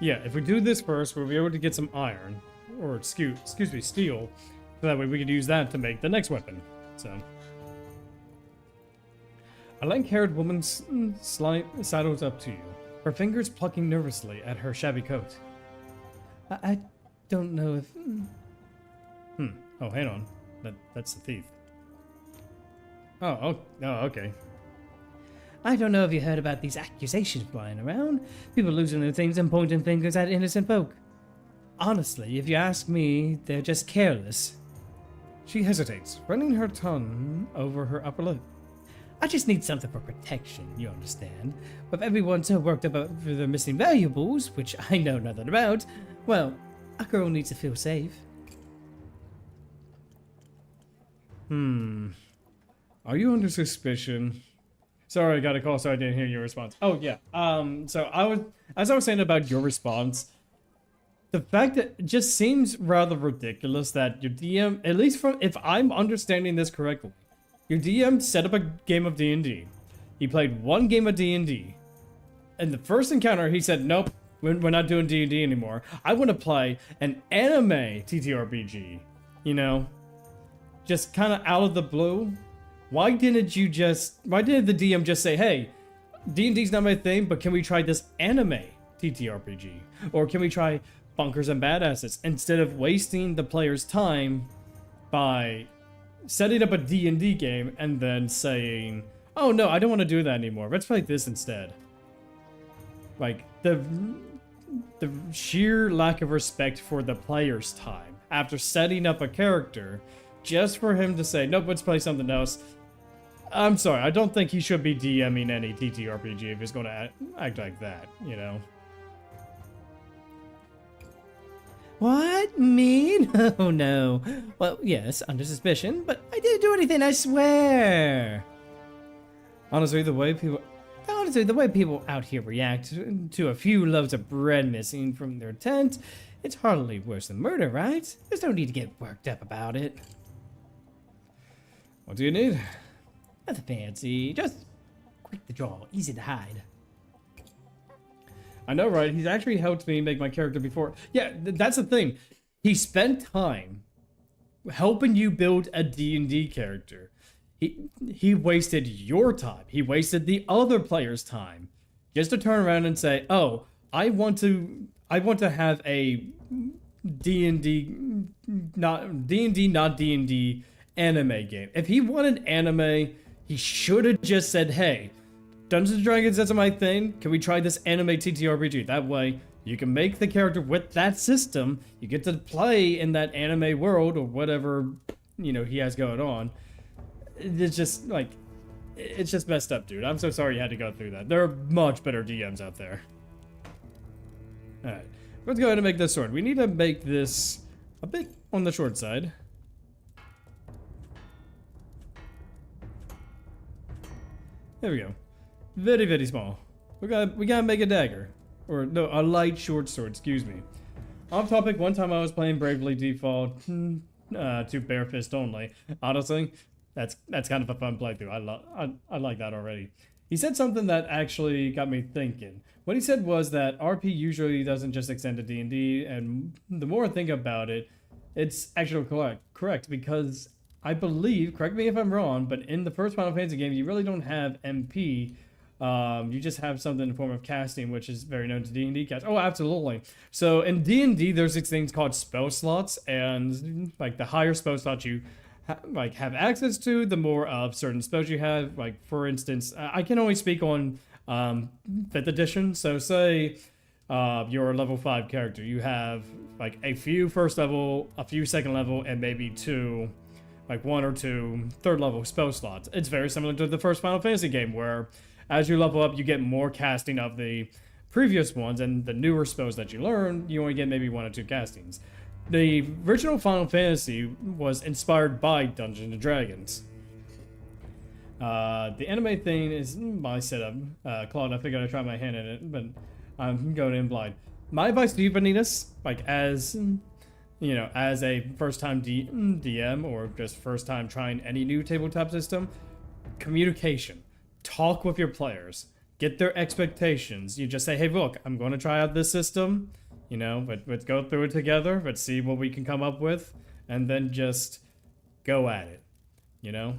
Yeah, if we do this first, we'll be able to get some iron, or excuse me, steel. So that way we could use that to make the next weapon. So, a lank-haired woman sidles up to you, her fingers plucking nervously at her shabby coat. I don't know if. Oh, hang on. That's the thief. Oh, okay. I don't know if you heard about these accusations flying around. People losing their things and pointing fingers at innocent folk. Honestly, if you ask me, they're just careless. She hesitates, running her tongue over her upper lip. I just need something for protection, you understand. With everyone so worked up for their missing valuables, which I know nothing about, well, a girl needs to feel safe. Are you under suspicion? Sorry, I got a call, so I didn't hear your response. Oh, yeah. So as I was saying about your response, the fact that it just seems rather ridiculous that your DM, at least from, if I'm understanding this correctly, your DM set up a game of D&D. He played one game of D&D. And the first encounter, he said, nope, we're not doing D&D anymore. I want to play an anime TTRPG, you know? Just kind of out of the blue. Why didn't the DM just say, hey, D&D's not my thing, but can we try this anime TTRPG? Or can we try Bunkers and Badasses? Instead of wasting the player's time by setting up a D&D game and then saying, oh no, I don't want to do that anymore. Let's play this instead. Like, the sheer lack of respect for the player's time after setting up a character just for him to say, nope, let's play something else. I'm sorry, I don't think he should be DMing any TTRPG if he's going to act like that, you know? What? Me? Oh no. Well, yes, under suspicion, but I didn't do anything, I swear. Honestly, the way people out here react to a few loaves of bread missing from their tent, it's hardly worse than murder, right? There's no need to get worked up about it. What do you need? Nothing fancy, just quick to draw, easy to hide. I know, right? He's actually helped me make my character before. Yeah, that's the thing. He spent time helping you build a D&D character. He wasted your time. He wasted the other player's time just to turn around and say, "Oh, I want to have a D&D not D&D anime game." If he wanted anime, he should have just said, "Hey, Dungeons & Dragons, that's my thing. Can we try this anime TTRPG?" That way, you can make the character with that system. You get to play in that anime world or whatever, you know, he has going on. It's just, like, it's just messed up, dude. I'm so sorry you had to go through that. There are much better DMs out there. Alright, let's go ahead and make this sword. We need to make this a bit on the short side. There we go. Very, very small. We gotta make a dagger. Or, no, a light short sword, excuse me. Off topic, one time I was playing Bravely Default to bare fist only. Honestly, that's kind of a fun playthrough. I like that already. He said something that actually got me thinking. What he said was that RP usually doesn't just extend to D&D, and the more I think about it, it's actually correct, because I believe, correct me if I'm wrong, but in the first Final Fantasy game, you really don't have MP. You just have something in the form of casting, which is very known to D&D cast. Oh, absolutely. So in D&D, there's these things called spell slots, and like the higher spell slots you have access to, the more of certain spells you have. Like, for instance, I can only speak on 5th edition. So say you're a level 5 character. You have like a few first level, a few second level, and maybe two, like 1 or 2 third level spell slots. It's very similar to the first Final Fantasy game, where as you level up, you get more casting of the previous ones, and the newer spells that you learn, you only get maybe 1 or 2 castings. The original Final Fantasy was inspired by Dungeons & Dragons. The anime thing is my setup. Claude, I figured I'd try my hand in it, but I'm going in blind. My advice to you, Vanitas, like as a first-time DM or just first time trying any new tabletop system, communication. Talk with your players. get their expectations. You just say, hey, look, I'm going to try out this system, you know, but let's go through it together. Let's see what we can come up with, and then just go at it, you know?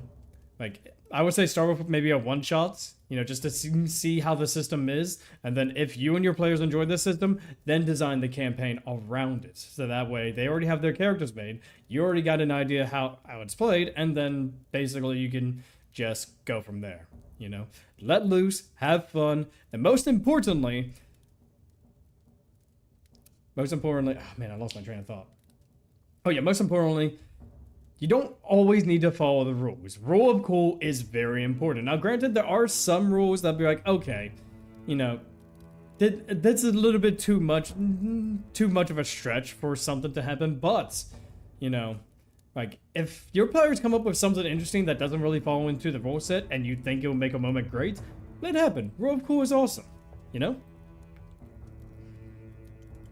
Like, I would say start with maybe a one-shot, you know, just to see how the system is, and then if you and your players enjoy this system, then design the campaign around it. So that way, they already have their characters made, you already got an idea how it's played, and then basically you can just go from there, you know? Let loose, have fun, and most importantly, oh man, I lost my train of thought. Oh yeah, most importantly, you don't always need to follow the rules. Rule of cool is very important. Now, granted, there are some rules that be like, okay, you know, that's a little bit too much of a stretch for something to happen. But, you know, like if your players come up with something interesting that doesn't really fall into the rule set, and you think it will make a moment great, let it happen. Rule of cool is awesome, you know.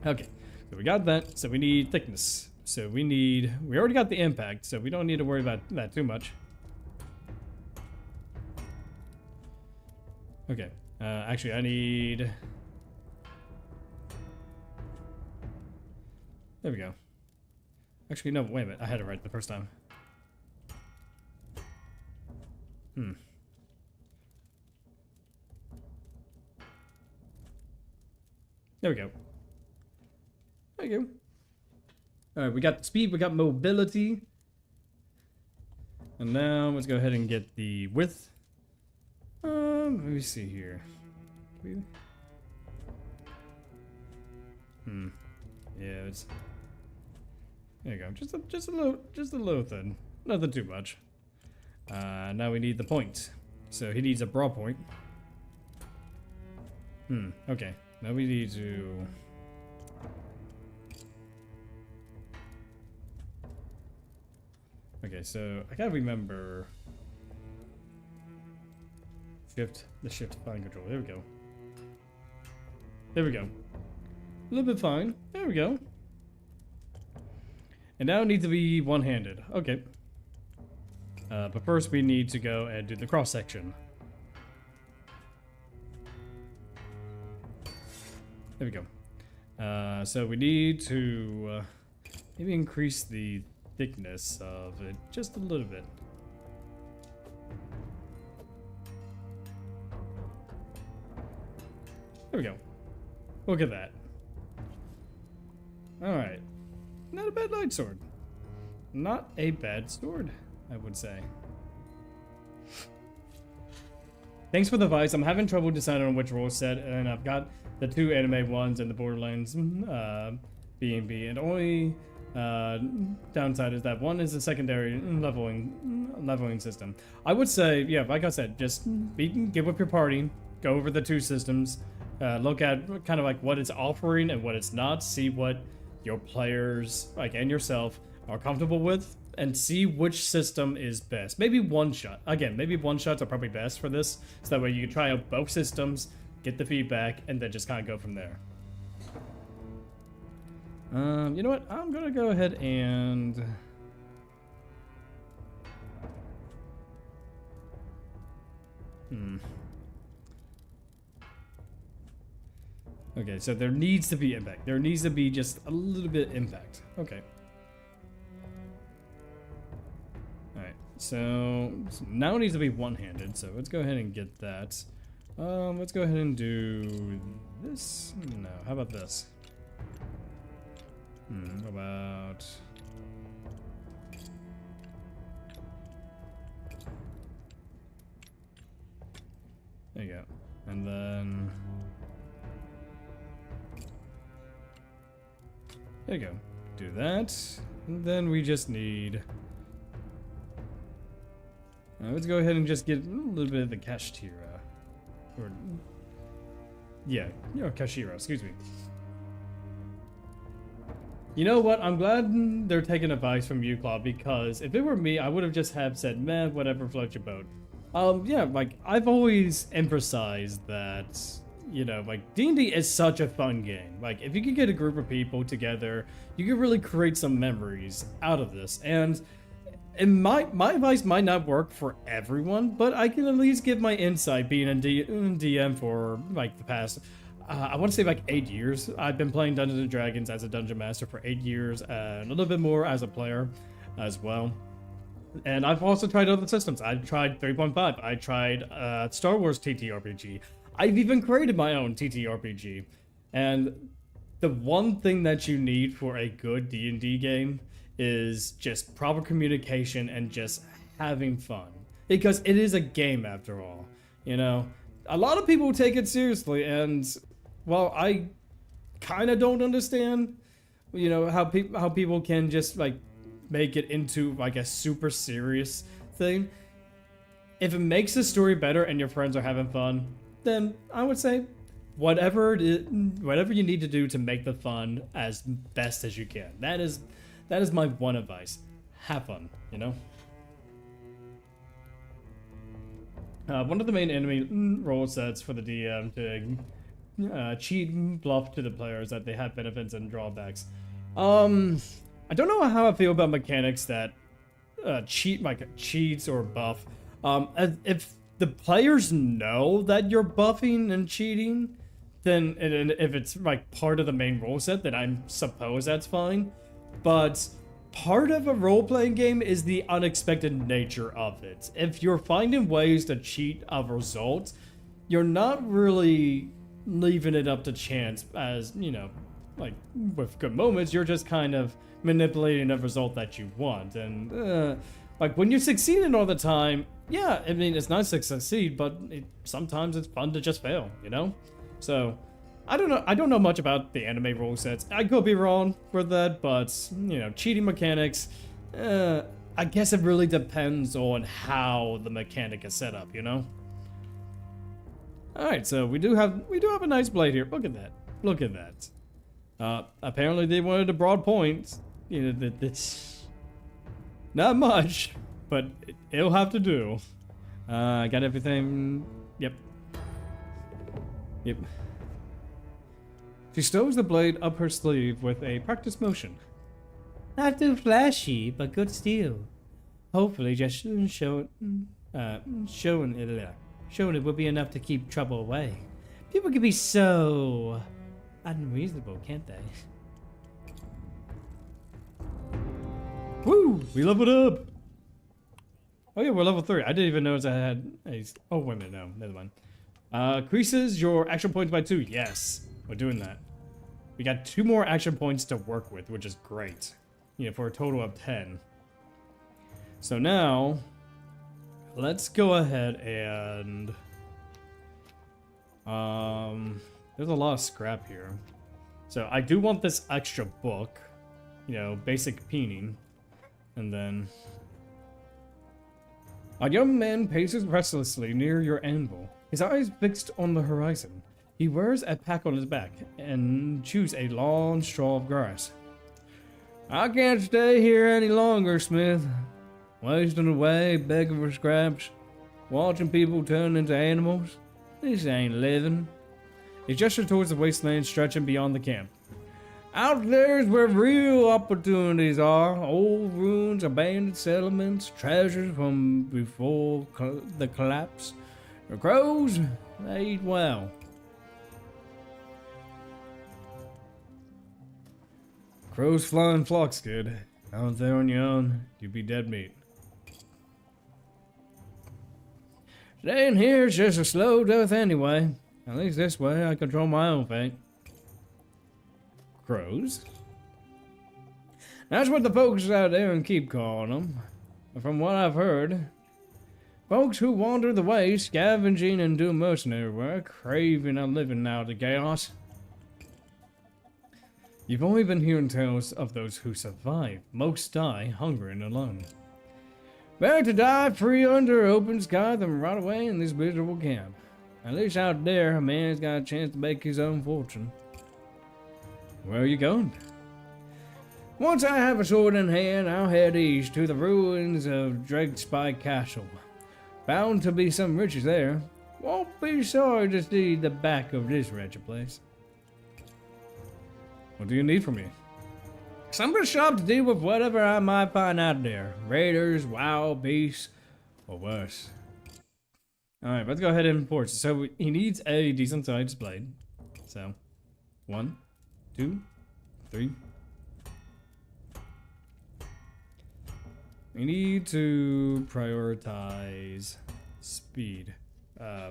Okay, so we got that. So we need thickness. So we already got the impact, so we don't need to worry about that too much. Okay, actually I need... There we go. Actually, no, wait a minute, I had it right the first time. There we go. There you go. Alright, we got speed, we got mobility. And now let's go ahead and get the width. Let me see here. Yeah, it's... There you go. Just a little thin. Nothing too much. Now we need the point. So he needs a broad point. Okay. Now we need to... Okay, so I gotta remember the shift fine control. There we go. There we go. A little bit fine. There we go. And now it needs to be one-handed. Okay. But first we need to go and do the cross section. There we go. So we need to maybe increase the thickness of it just a little bit. There we go. Look at that. Alright. Not a bad light sword. Not a bad sword, I would say. Thanks for the advice. I'm having trouble deciding on which rule set, and I've got the two anime ones and the Borderlands B&B, and only downside is that one is a secondary leveling system. I would say, yeah, like I said, just get with your party, go over the two systems, look at kind of like what it's offering and what it's not, see what your players and yourself are comfortable with, and see which system is best. Maybe one shot. Again, maybe one shots are probably best for this, so that way you can try out both systems, get the feedback, and then just kind of go from there. You know what? I'm gonna go ahead and... Okay, so there needs to be impact. There needs to be just a little bit impact. Okay. Alright, so now it needs to be one-handed, so let's go ahead and get that. Let's go ahead and do this. No, how about this? How about... There you go. And then... There you go. Do that. And then we just need... let's go ahead and just get a little bit of the Kashira. Or... Yeah, Kashira, excuse me. You know what? I'm glad they're taking advice from you, Claude, because if it were me, I would have just said, meh, whatever, float your boat. Yeah, like, I've always emphasized that, you know, like, D&D is such a fun game. Like, if you could get a group of people together, you could really create some memories out of this. And And my advice might not work for everyone, but I can at least give my insight being a DM for like the past, I want to say like 8 years. I've been playing Dungeons and Dragons as a dungeon master for 8 years, and a little bit more as a player as well. And I've also tried other systems. I've tried 3.5. I tried Star Wars TTRPG. I've even created my own TTRPG. And the one thing that you need for a good D&D game is just proper communication and just having fun. Because it is a game after all, you know? A lot of people take it seriously, and, well, I kind of don't understand, you know, how people can just, like, make it into, like, a super serious thing. If it makes the story better and your friends are having fun, then I would say whatever you need to do to make the fun as best as you can. That is my one advice. Have fun, you know? One of the main enemy role sets for the DM to cheat and bluff to the players that they have benefits and drawbacks. I don't know how I feel about mechanics that cheats or buff. If the players know that you're buffing and cheating, then and if it's like part of the main role set, then I suppose that's fine. But part of a role-playing game is the unexpected nature of it. If you're finding ways to cheat a result, you're not really leaving it up to chance, as, you know, like with good moments, you're just kind of manipulating a result that you want. And like when you're succeeding all the time, yeah, I mean, it's nice to succeed, but sometimes it's fun to just fail, you know? So I don't know much about the anime rule sets. I could be wrong for that, but, you know, cheating mechanics, I guess it really depends on how the mechanic is set up, you know? Alright, so we do have a nice blade here. Look at that. Look at that. Apparently they wanted a broad point. You know, that's not much, but it'll have to do. I got everything. Yep. Yep. She stows the blade up her sleeve with a practiced motion. Not too flashy, but good steel. Hopefully, just showing it will be enough to keep trouble away. People can be so unreasonable, can't they? Woo! We leveled up! Oh yeah, we're level 3. I didn't even notice I had a... Oh, wait a minute, no, never mind. Increases your action points by 2. Yes, we're doing that. We got 2 more action points to work with, which is great. You know, for a total of 10. So now, let's go ahead and... there's a lot of scrap here. So I do want this extra book. You know, basic peening. And then... A young man paces restlessly near your anvil, his eyes fixed on the horizon. He wears a pack on his back and chews a long straw of grass. I can't stay here any longer, Smith. Wasting away, begging for scraps, watching people turn into animals. This ain't living. He gestured towards the wasteland stretching beyond the camp. Out there's where real opportunities are. Old ruins, abandoned settlements, treasures from before the collapse. The crows, they eat well. Crows fly in flocks, kid. Out there on your own, you'd be dead meat. Staying here is just a slow death anyway. At least this way I control my own fate. Crows? That's what the folks out there and keep calling them. From what I've heard, folks who wander the way, scavenging and do mercenary work, craving a living out of chaos. You've only been hearing tales of those who survive. Most die hungry and alone. Better to die free under open sky than rot away in this miserable camp. At least out there, a man's got a chance to make his own fortune. Where are you going? Once I have a sword in hand, I'll head east to the ruins of Drakespike Castle. Bound to be some riches there. Won't be sorry to see the back of this wretched place. What do you need from me? Somebody's sharp to deal with whatever I might find out there. Raiders, wild beasts, or worse. Alright, let's go ahead and import. So he needs a decent sized blade. So, 1, 2, 3. We need to prioritize speed.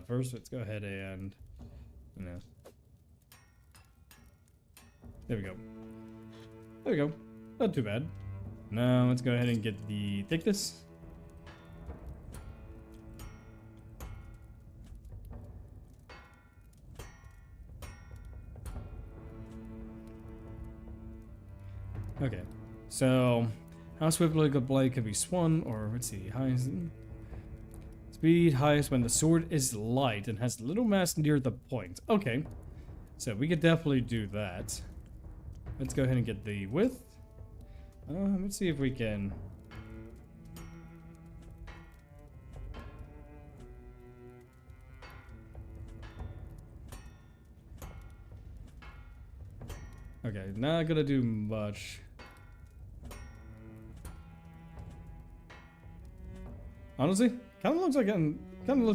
First, let's go ahead and, you know. There we go. There we go. Not too bad. Now, let's go ahead and get the thickness. Okay, so how swiftly a blade can be swung, or let's see, highest speed highest when the sword is light and has little mass near the point. Okay, so we could definitely do that. Let's go ahead and get the width. Let's see if we can. Okay, not gonna do much. Honestly, kind of looks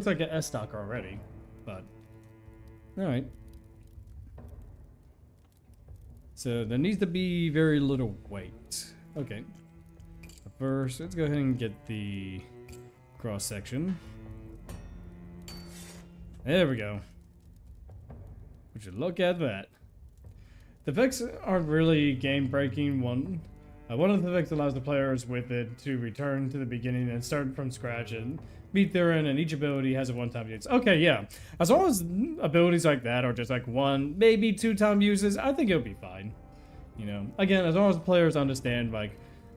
like an S stock already, but all right. So there needs to be very little weight. Okay. First, let's go ahead and get the cross section. There we go. Would you look at that? The effects aren't really game-breaking. One of the effects allows the players with it to return to the beginning and start from scratch and beat their end, and each ability has a one-time use. Okay, yeah. As long as abilities like that are just like 1, maybe 2-time uses, I think it'll be fine. You know, again, as long as the players understand, like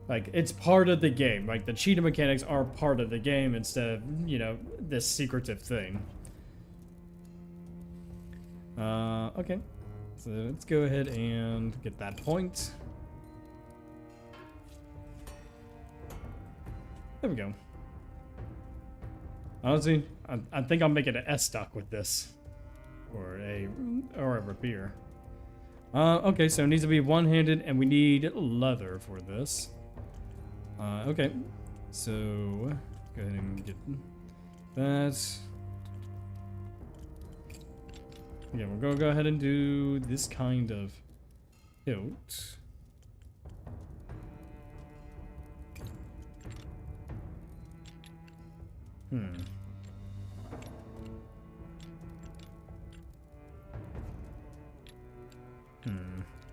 it's part of the game. Like, the cheating mechanics are part of the game instead of, you know, this secretive thing. Okay. So let's go ahead and get that point. There we go. Honestly, I think I'll make it an S stock with this, or a rapier. Okay, so it needs to be one-handed, and we need leather for this. Okay, so go ahead and get that. Okay, we're gonna go ahead and do this kind of hilt.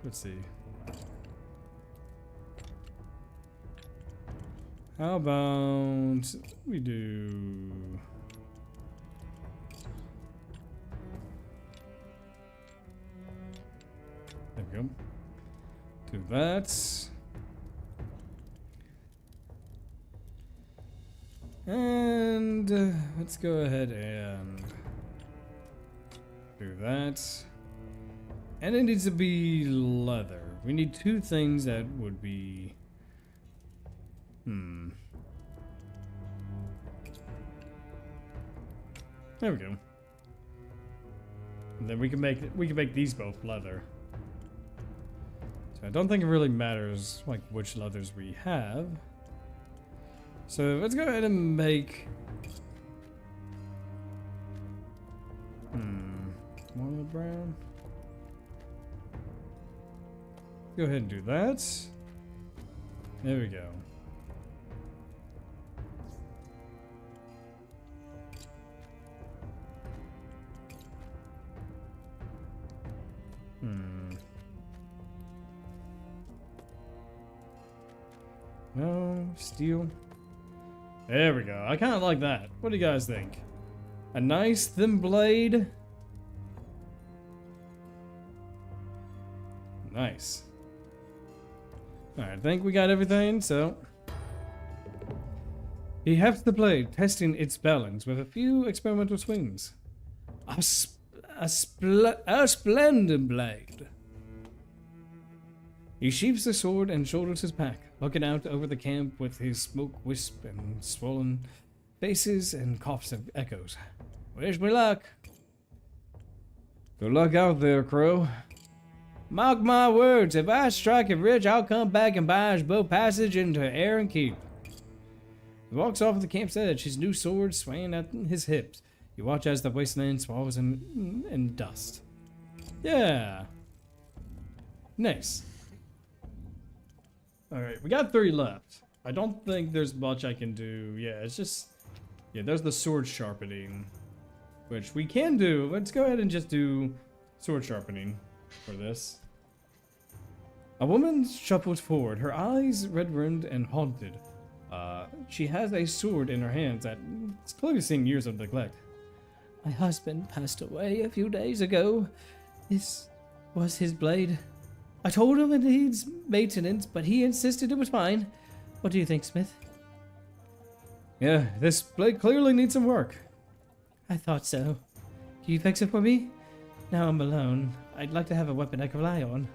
Let's see. How about we do... There we go. Do that. And let's go ahead and do that. And it needs to be leather. We need 2 things that would be... There we go. And then we can make these both leather. So I don't think it really matters like which leathers we have. So let's go ahead and make walnut brown. Go ahead and do that. There we go. No, steel. There we go. I kind of like that. What do you guys think? A nice thin blade. Nice. Alright, I think we got everything, so... He hefts the blade, testing its balance with a few experimental swings. A splendid blade. He sheaths the sword and shoulders his pack, looking out over the camp with his smoke wisp and swollen faces and coughs of echoes. Wish me luck. Good luck out there, Crow. Mark my words, if I strike it rich, I'll come back and buy us both passage into Aaron Keep. He walks off at the camp's edge, his new sword swaying at his hips. You watch as the wasteland swallows in dust. Yeah. Nice. Alright, we got 3 left. I don't think there's much I can do. Yeah, it's just... Yeah, there's the sword sharpening. Which we can do. Let's go ahead and just do sword sharpening for this. A woman shuffles forward, her eyes red-rimmed and haunted. She has a sword in her hands that is clearly seeing years of neglect. My husband passed away a few days ago. This was his blade. I told him it needs maintenance, but he insisted it was fine. What do you think, Smith? Yeah, this blade clearly needs some work. I thought so. Can you fix it for me? Now I'm alone. I'd like to have a weapon I can rely on.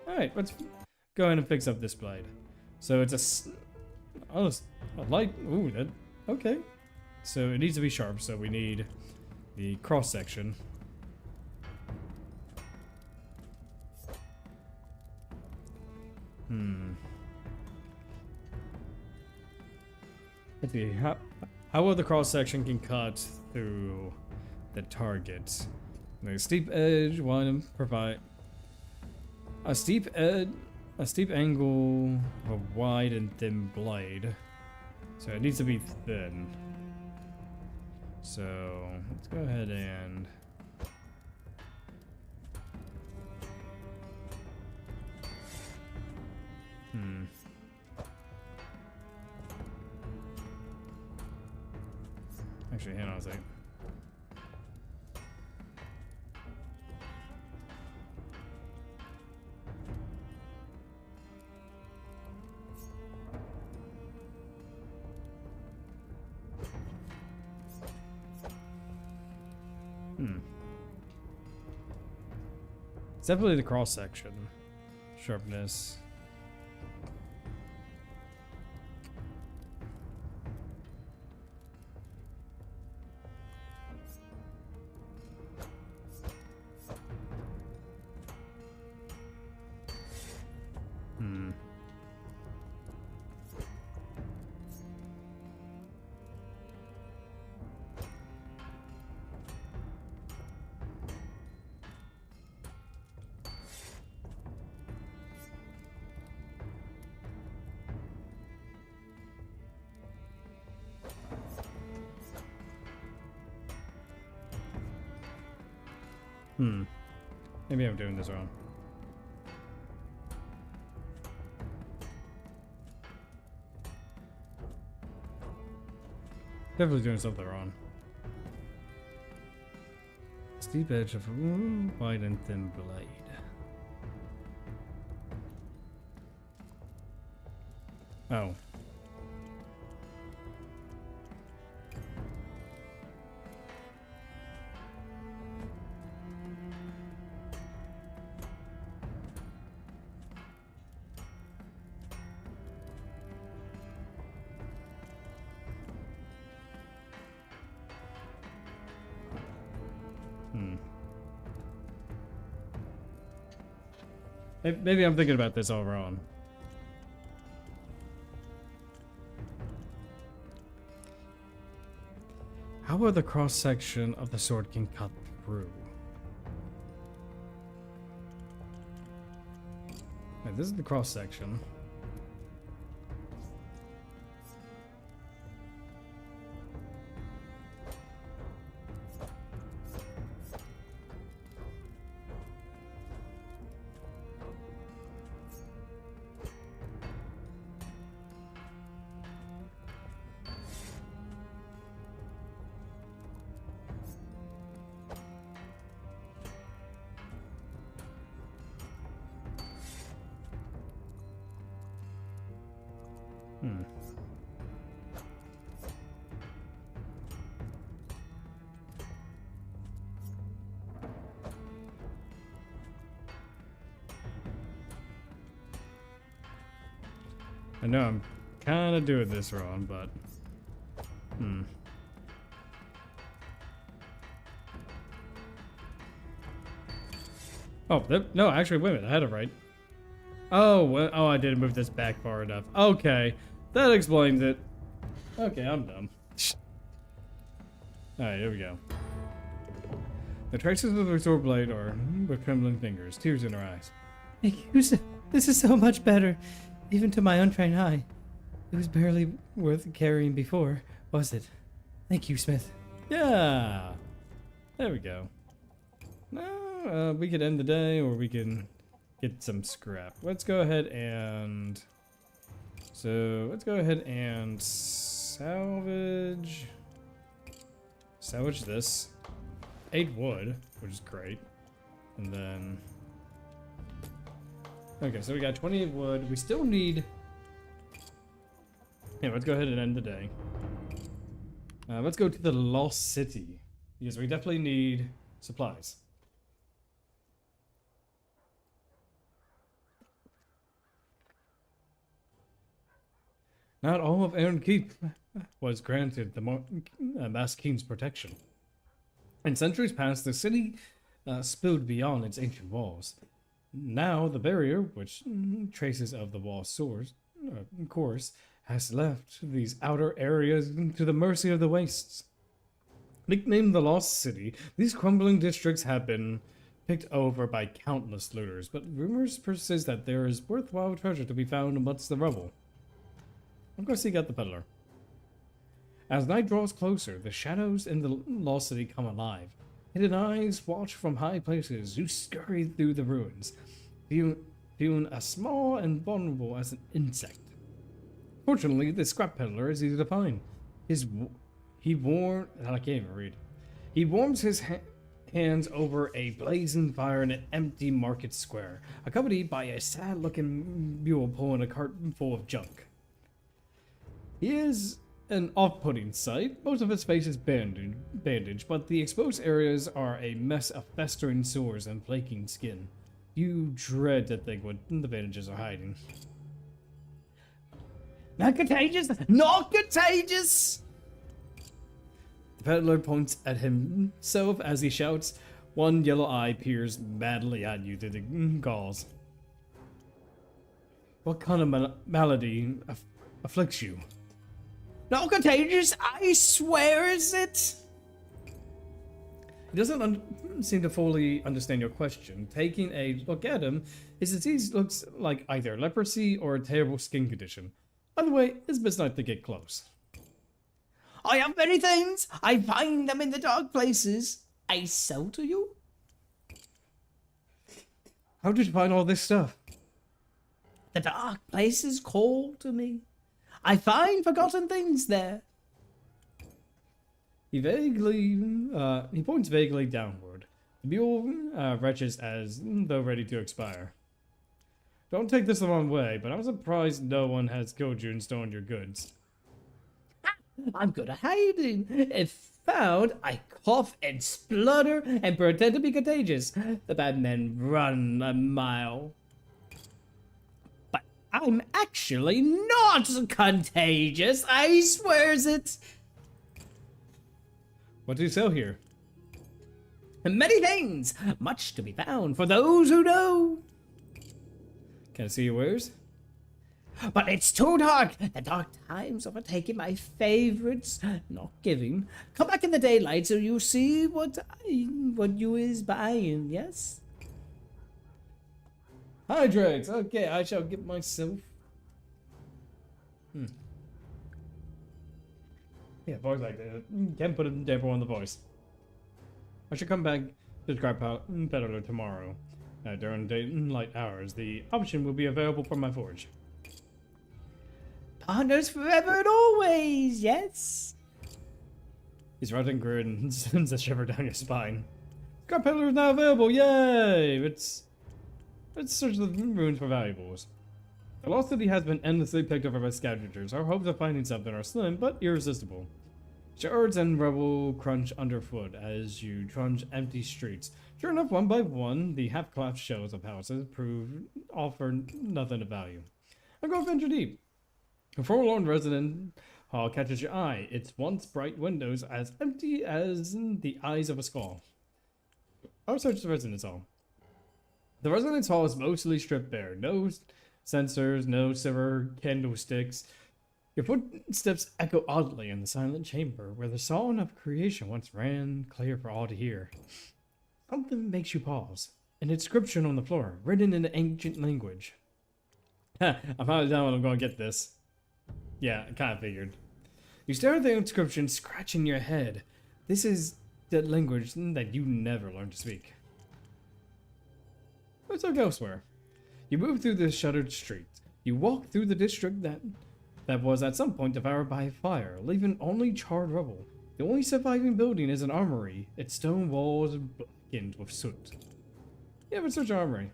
Alright, let's go ahead and fix up this blade. So it's a light... Ooh, that... Okay. So it needs to be sharp, so we need the cross section. Let's see, how well the cross section can cut through the target. The steep edge want to provide a steep angle of a wide and thin blade. So it needs to be thin. So let's go ahead and actually, hang on a second. It's definitely the cross section. Sharpness. Maybe I'm doing this wrong. Definitely doing something wrong. Steep edge of a wide and thin blade. Oh. Maybe I'm thinking about this all wrong. How about the cross section of the sword can cut through? Right, this is the cross section. I know I'm kind of doing this wrong, but Oh, no, actually, wait a minute. I had it right. Oh, well, oh, I didn't move this back far enough. Okay, that explains it. Okay, I'm dumb. Alright, here we go. The traces of the sword blade are with trembling fingers, tears in her eyes. Thank you. This is so much better, even to my untrained eye. It was barely worth carrying before, was it? Thank you, Smith. Yeah, there we go. Now, we could end the day, or we can get some scrap. Let's go ahead and... So, let's go ahead and salvage this. 8 wood, which is great. And then... Okay, so we got 28 wood. We still need... Yeah, let's go ahead and end the day. Let's go to the Lost City, because we definitely need supplies. Not all of Aaron Keep was granted the Mass King's protection. In centuries past, the city spilled beyond its ancient walls. Now, the barrier, which traces of the wall's course, has left these outer areas to the mercy of the wastes. Nicknamed the Lost City, these crumbling districts have been picked over by countless looters, but rumors persist that there is worthwhile treasure to be found amongst the rubble. Of course, you got the peddler. As night draws closer, the shadows in the Lost City come alive. Hidden eyes watch from high places. You scurry through the ruins, feeling as small and vulnerable as an insect. Fortunately, the scrap peddler is easy to find. I can't even read. He warms his hands over a blazing fire in an empty market square, accompanied by a sad-looking mule pulling a cart full of junk. He is an off-putting sight. Most of his face is bandaged, but the exposed areas are a mess of festering sores and flaking skin. You dread to think what the bandages are hiding. Not contagious! Not contagious! The peddler points at himself as he shouts. One yellow eye peers madly at you through the galls. What kind of malady afflicts you? Not contagious, I swear is it? He doesn't seem to fully understand your question. Taking a look at him, his disease looks like either leprosy or a terrible skin condition. By the way, it's best not to get close. I have many things. I find them in the dark places. I sell to you. How did you find all this stuff? The dark places call to me. I find forgotten things there. He points vaguely downward. The mule retches as though ready to expire. Don't take this the wrong way, but I'm surprised no one has killed you and stolen your goods. I'm good at hiding. If found, I cough and splutter and pretend to be contagious. The bad men run a mile. But I'm actually not contagious, I swears it. What do you sell here? Many things, much to be found for those who know. Can I see your wares? But it's too dark. The dark times overtaking my favorites. Not giving. Come back in the daylight so you see what you is buying, yes? Hydrates! Okay, I shall get myself. Yeah, voice like that. Can't put a devil on the voice. I should come back to scrap peddler tomorrow. During daylight hours, the option will be available from my forge. Partners forever and always, yes? His rotting grin sends a shiver down your spine. Scrap peddler is now available, yay! Let's search the ruins for valuables. The Lost City has been endlessly picked over by scavengers. Our hopes of finding something are slim, but irresistible. Shards and rubble crunch underfoot as you trudge empty streets. Sure enough, one by one, the half-collapsed shells of houses offer nothing of value. I go venture deep. A forlorn resident hall catches your eye. Its once bright windows as empty as the eyes of a skull. I'll search the residence hall. The residence hall is mostly stripped bare. No sensors, no silver candlesticks. Your footsteps echo oddly in the silent chamber where the song of creation once ran clear for all to hear. Something makes you pause. An inscription on the floor, written in an ancient language. I'm out of down, I'm gonna get this. Yeah, I kind of figured. You stare at the inscription, scratching your head. This is the language that you never learned to speak. Let's look elsewhere. You move through the shuttered streets. You walk through the district that was at some point devoured by fire, leaving only charred rubble. The only surviving building is an armory, its stone walls blackened with soot. You haven't searched your armory.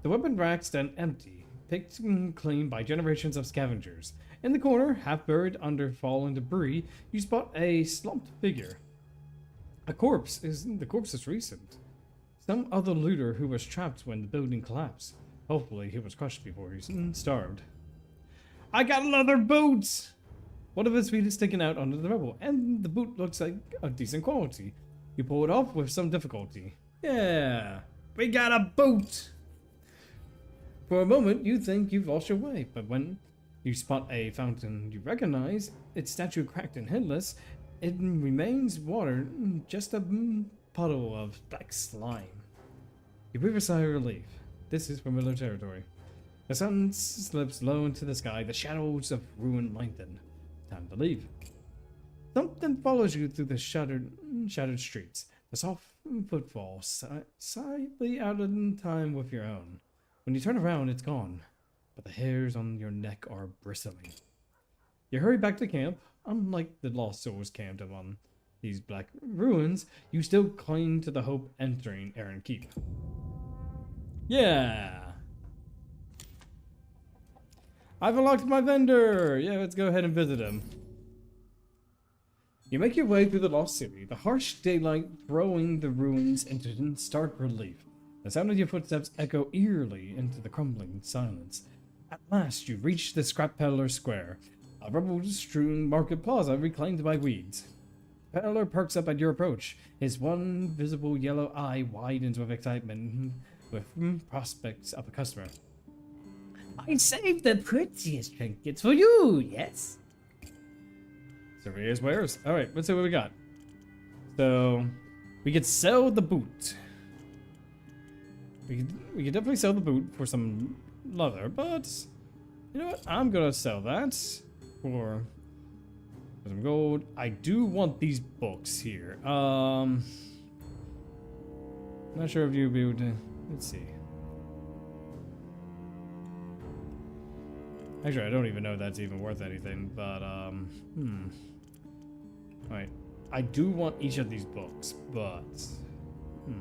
The weapon racks stand empty, picked and clean by generations of scavengers. In the corner, half buried under fallen debris, you spot a slumped figure. The corpse is recent. Some other looter who was trapped when the building collapsed. Hopefully he was crushed before he starved. I got leather boots! One of his feet is sticking out under the rubble, and the boot looks like a decent quality. You pull it off with some difficulty. Yeah, we got a boot! For a moment, you think you've lost your way, but when you spot a fountain you recognize, its statue cracked and headless, it remains water, just a puddle of black slime. You breathe a sigh of relief. This is familiar territory. The sun slips low into the sky, the shadows of ruin lengthen. Time to leave. Something follows you through the shattered streets. The soft footfall, slightly out of time with your own. When you turn around, it's gone, but the hairs on your neck are bristling. You hurry back to camp. Unlike the lost souls camped among these black ruins, you still cling to the hope entering Aaron Keep. Yeah! I've unlocked my vendor! Yeah, let's go ahead and visit him. You make your way through the lost city, the harsh daylight throwing the ruins into stark relief. The sound of your footsteps echo eerily into the crumbling silence. At last, you reach the Scrap Peddler Square, a rubble-strewn market plaza reclaimed by weeds. The peddler perks up at your approach. His one visible yellow eye widens with excitement, with prospects of a customer. I saved the prettiest trinkets for you, yes? Surveyor's wares. Alright, let's see what we got. So, we could sell the boot. We could definitely sell the boot for some leather, but you know what? I'm gonna sell that for some gold. I do want these books here. Not sure if you'll be able to. Let's see. Actually, I don't even know if that's even worth anything, but Alright. I do want each of these books, but you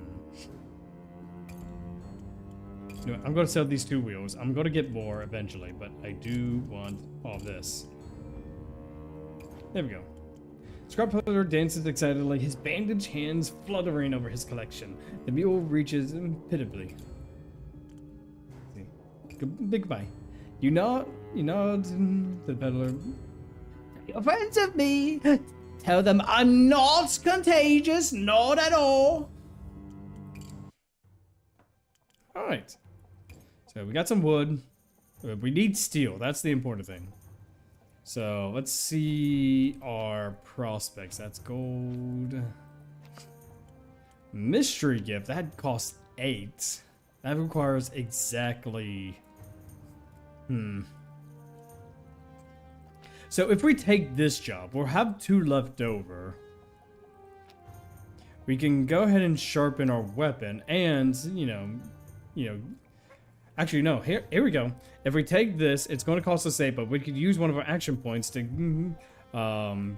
know what? I'm gonna sell these 2 wheels. I'm gonna get more eventually, but I do want all this. There we go. Scrap Peddler dances excitedly, his bandaged hands fluttering over his collection. The mule reaches pitiably. Big goodbye. You nod to the peddler. You're friends of me. Tell them I'm not contagious, not at all. Alright. So we got some wood. We need steel. That's the important thing. So let's see our prospects. That's gold. Mystery gift. That costs 8. That requires exactly... So if we take this job, we'll have 2 left over. We can go ahead and sharpen our weapon and, you know, actually no, here we go. If we take this, it's going to cost us 8, but we could use one of our action points to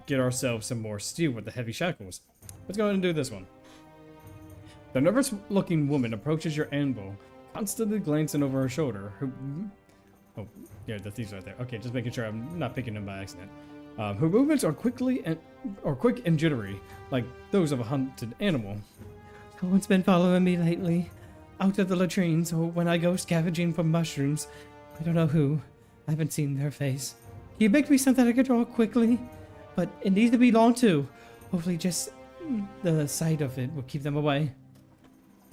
get ourselves some more steel with the heavy shackles. Let's go ahead and do this one. The nervous-looking woman approaches your anvil, constantly glancing over her shoulder. Oh, yeah, the thief's right there. Okay, just making sure I'm not picking him by accident. Her movements are quick and jittery, like those of a hunted animal. Someone's been following me lately, out of the latrines, or when I go scavenging for mushrooms. I don't know who. I haven't seen their face. Can you make me something I can draw quickly? But it needs to be long too. Hopefully just the sight of it will keep them away.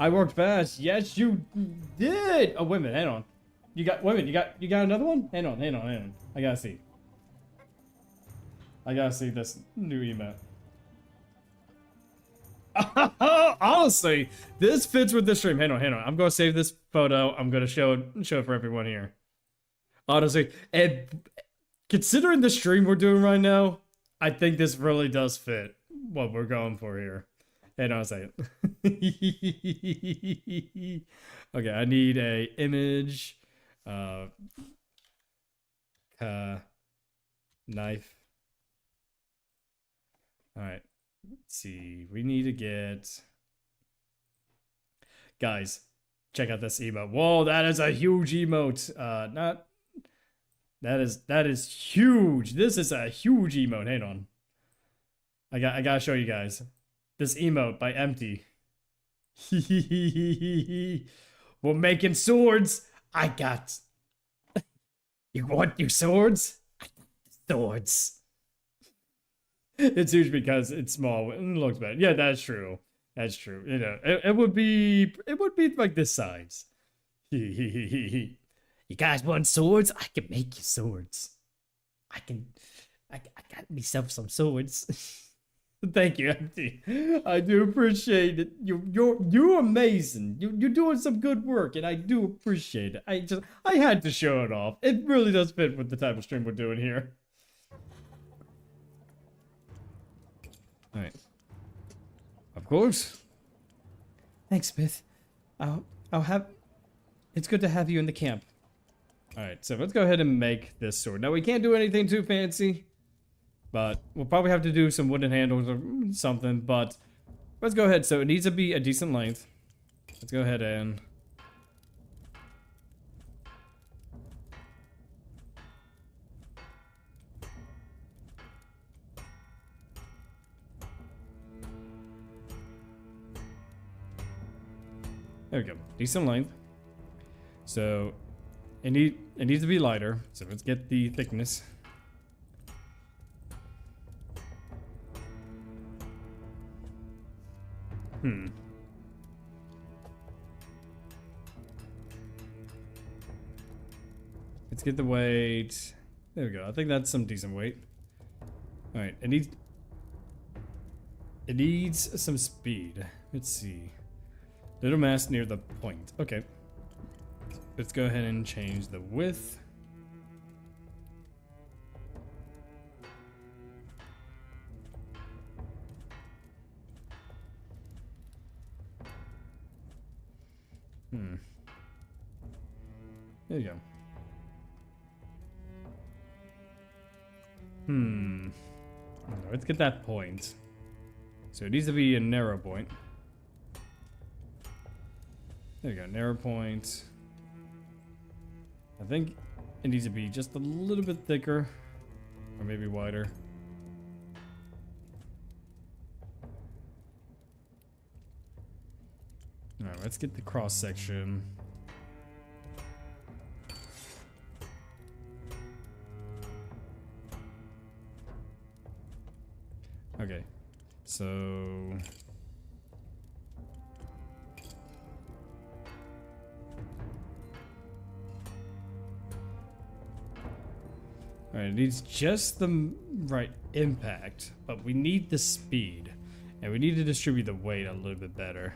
I worked fast. Yes, you did. Oh, wait a minute. Hang on. You got, wait a minute. You got another one? Hang on. I gotta see. I gotta see this new email. Honestly, this fits with this stream. Hang on. I'm gonna save this photo. I'm gonna show it for everyone here. Honestly, and considering the stream we're doing right now, I think this really does fit what we're going for here. Hang on a second. Okay, I need a image, knife. All right. Let's see. We need to get... Guys, check out this emote. Whoa, that is a huge emote. That is huge. This is a huge emote. Hang on. I gotta show you guys. This emote by Empty. We're making swords. I got... You want your swords? I got swords. It's huge because it's small and it looks bad. Yeah, that's true. That's true. You know, it would be like this size. You guys want swords? I can make you swords. I got myself some swords. Thank you, Empty. I do appreciate it. You're amazing. You're doing some good work, and I do appreciate it. I had to show it off. It really does fit with the type of stream we're doing here. All right. Of course. Thanks, Smith. I'll have... It's good to have you in the camp. Alright, so let's go ahead and make this sword. Now, we can't do anything too fancy, but we'll probably have to do some wooden handles or something, but let's go ahead. So it needs to be a decent length. Let's go ahead and... There we go. Decent length. So it needs to be lighter. So let's get the thickness. Let's get the weight. There we go. I think that's some decent weight. All right. It needs some speed. Let's see. Little mass near the point. Okay. Let's go ahead and change the width. There you go. Let's get that point. So it needs to be a narrow point. There you go, narrow point. I think it needs to be just a little bit thicker, or maybe wider. Alright, let's get the cross section. Okay, so... Alright, it needs just the right impact, but we need the speed. And we need to distribute the weight a little bit better.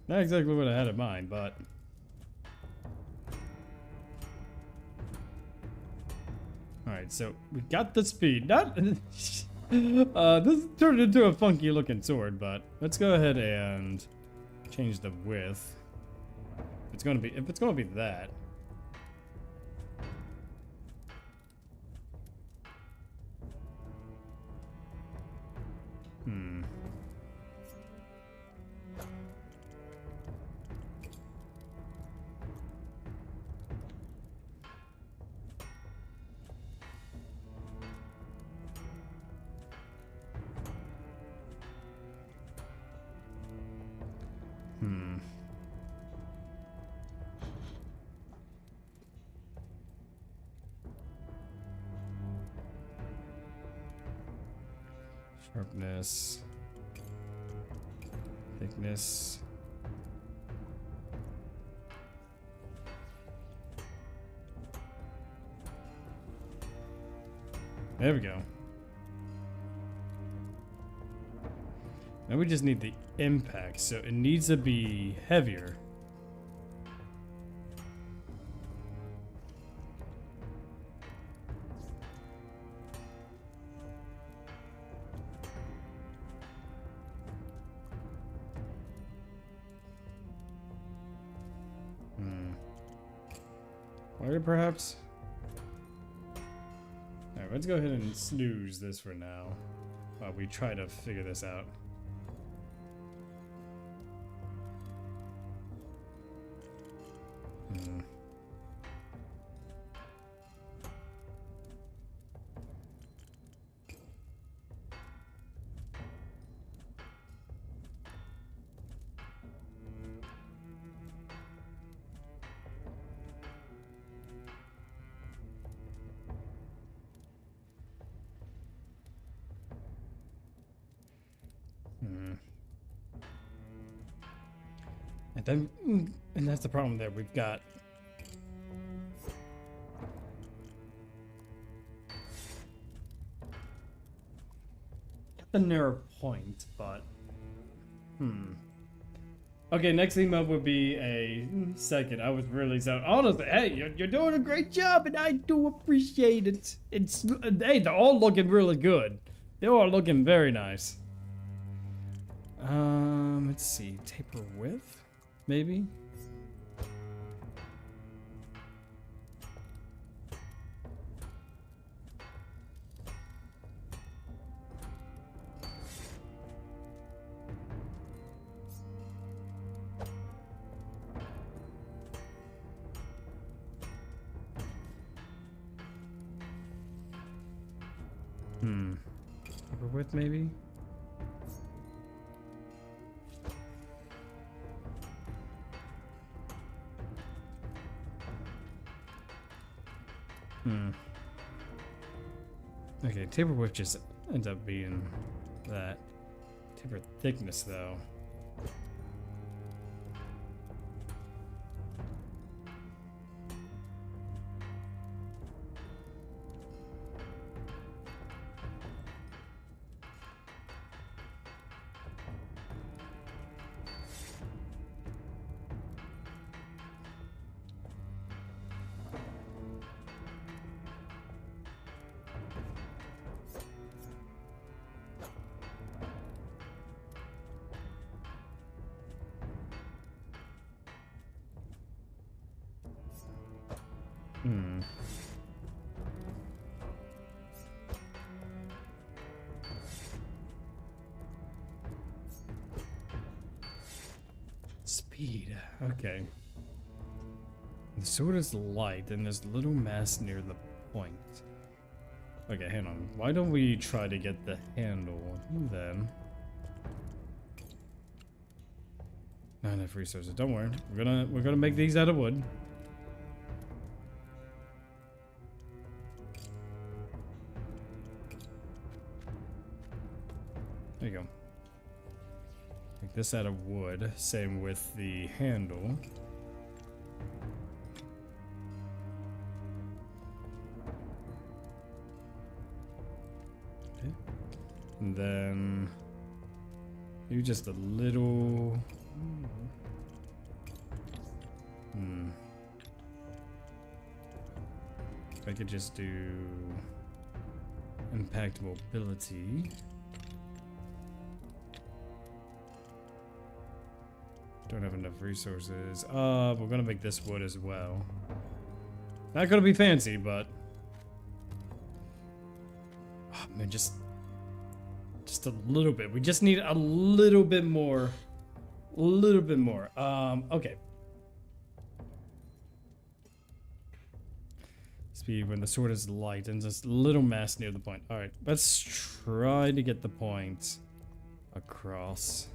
Not exactly what I had in mind, but... Alright, so we got the speed. Not... this turned into a funky looking sword, but let's go ahead and change the width. If it's gonna be that. Sharpness. Thickness. There we go. Now we just need the impact, so it needs to be heavier. Wider, perhaps? Alright, let's go ahead and snooze this for now while we try to figure this out. And that's the problem there. We've got the narrow point, but okay, next emote would be a second. I was really so honestly. Hey, you're doing a great job, and I do appreciate it. It's hey, they're all looking really good. They all looking very nice. Let's see, taper width, maybe. Taper width, maybe. Okay, taper width just ends up being that. Taper thickness, though. Speed. Okay. The sword is light and there's little mass near the point. Okay, hang on. Why don't we try to get the handle then? Not enough resources. Don't worry. We're gonna make these out of wood. There you go. Make this out of wood. Same with the handle. Okay. And then maybe just a little. If I could just do impact mobility. Don't have enough resources. We're gonna make this wood as well. Not gonna be fancy, but oh man, just a little bit. We just need a little bit more. A little bit more. Okay. Speed when the sword is light and just a little mass near the point. All right, let's try to get the point across.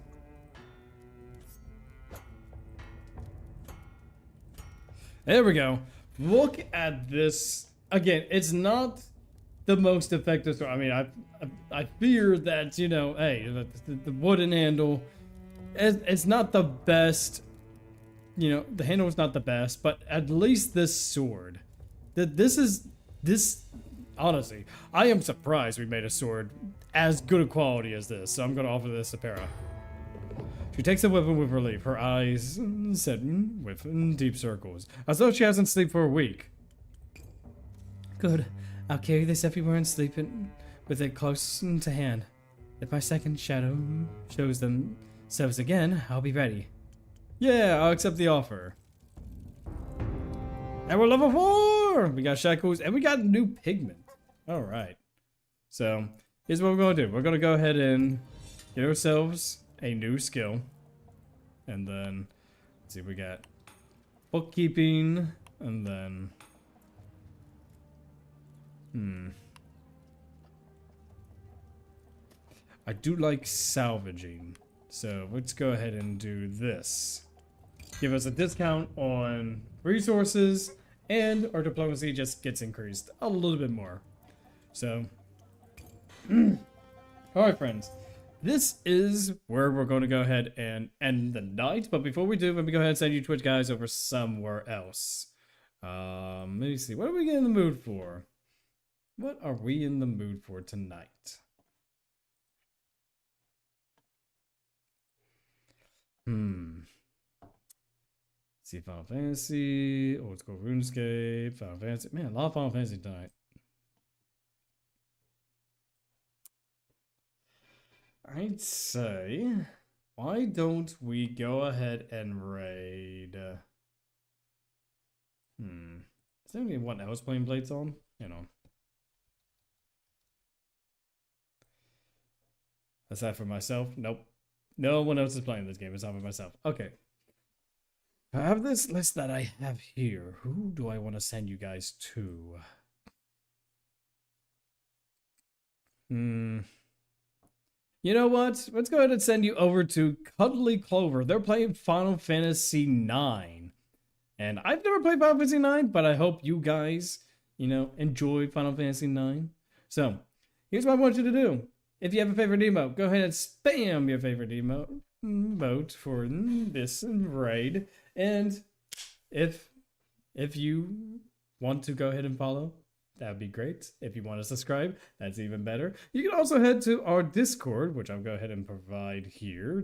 There we go. Look at this. Again, it's not the most effective sword. I mean, I fear that, you know, hey, the wooden handle, it's not the best. You know, the handle is not the best, but at least this sword, this. Honestly, I am surprised we made a sword as good a quality as this. So I'm gonna offer this to Para. She takes the weapon with relief, her eyes set with deep circles, as though she hasn't slept for a week. Good. I'll carry this everywhere and sleep with it close to hand. If my second shadow shows themselves again, I'll be ready. Yeah, I'll accept the offer. And we're level 4! We got shackles and we got new pigment. Alright. So, here's what we're going to do. We're going to go ahead and get ourselves a new skill. And then, let's see, we got bookkeeping, and then... I do like salvaging. So, let's go ahead and do this. Give us a discount on resources, and our diplomacy just gets increased a little bit more. So, alright friends, this is where we're going to go ahead and end the night. But before we do, let me go ahead and send you Twitch guys over somewhere else. Let me see, what are we in the mood for? What are we in the mood for tonight? See, Final Fantasy, old school RuneScape, Final Fantasy. Man, a lot of Final Fantasy tonight. I'd say, why don't we go ahead and raid? Is there anyone else playing Bladesong? You know. Aside from myself? Nope. No one else is playing this game aside from myself. Okay. I have this list that I have here. Who do I want to send you guys to? You know what? Let's go ahead and send you over to Cuddly Clover. They're playing Final Fantasy IX. And I've never played Final Fantasy IX, but I hope you guys, you know, enjoy Final Fantasy IX. So, here's what I want you to do. If you have a favorite emote, go ahead and spam your favorite emote for this raid. And if you want to go ahead and follow, that would be great. If you want to subscribe, that's even better. You can also head to our Discord, which I'll go ahead and provide here.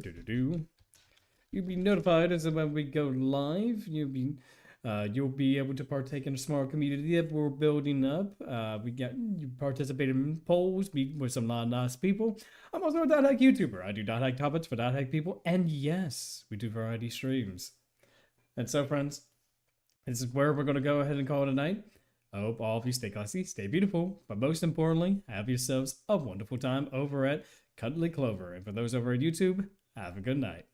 You'll be notified as when we go live. You'll be able to partake in a small community that we're building up. You participate in polls, meet with some nice people. I'm also a .hack YouTuber. I do .hack topics for .hack people, and yes, we do variety streams. And so, friends, this is where we're going to go ahead and call it a night. I hope all of you stay classy, stay beautiful, but most importantly, have yourselves a wonderful time over at Cuddly Clover. And for those over at YouTube, have a good night.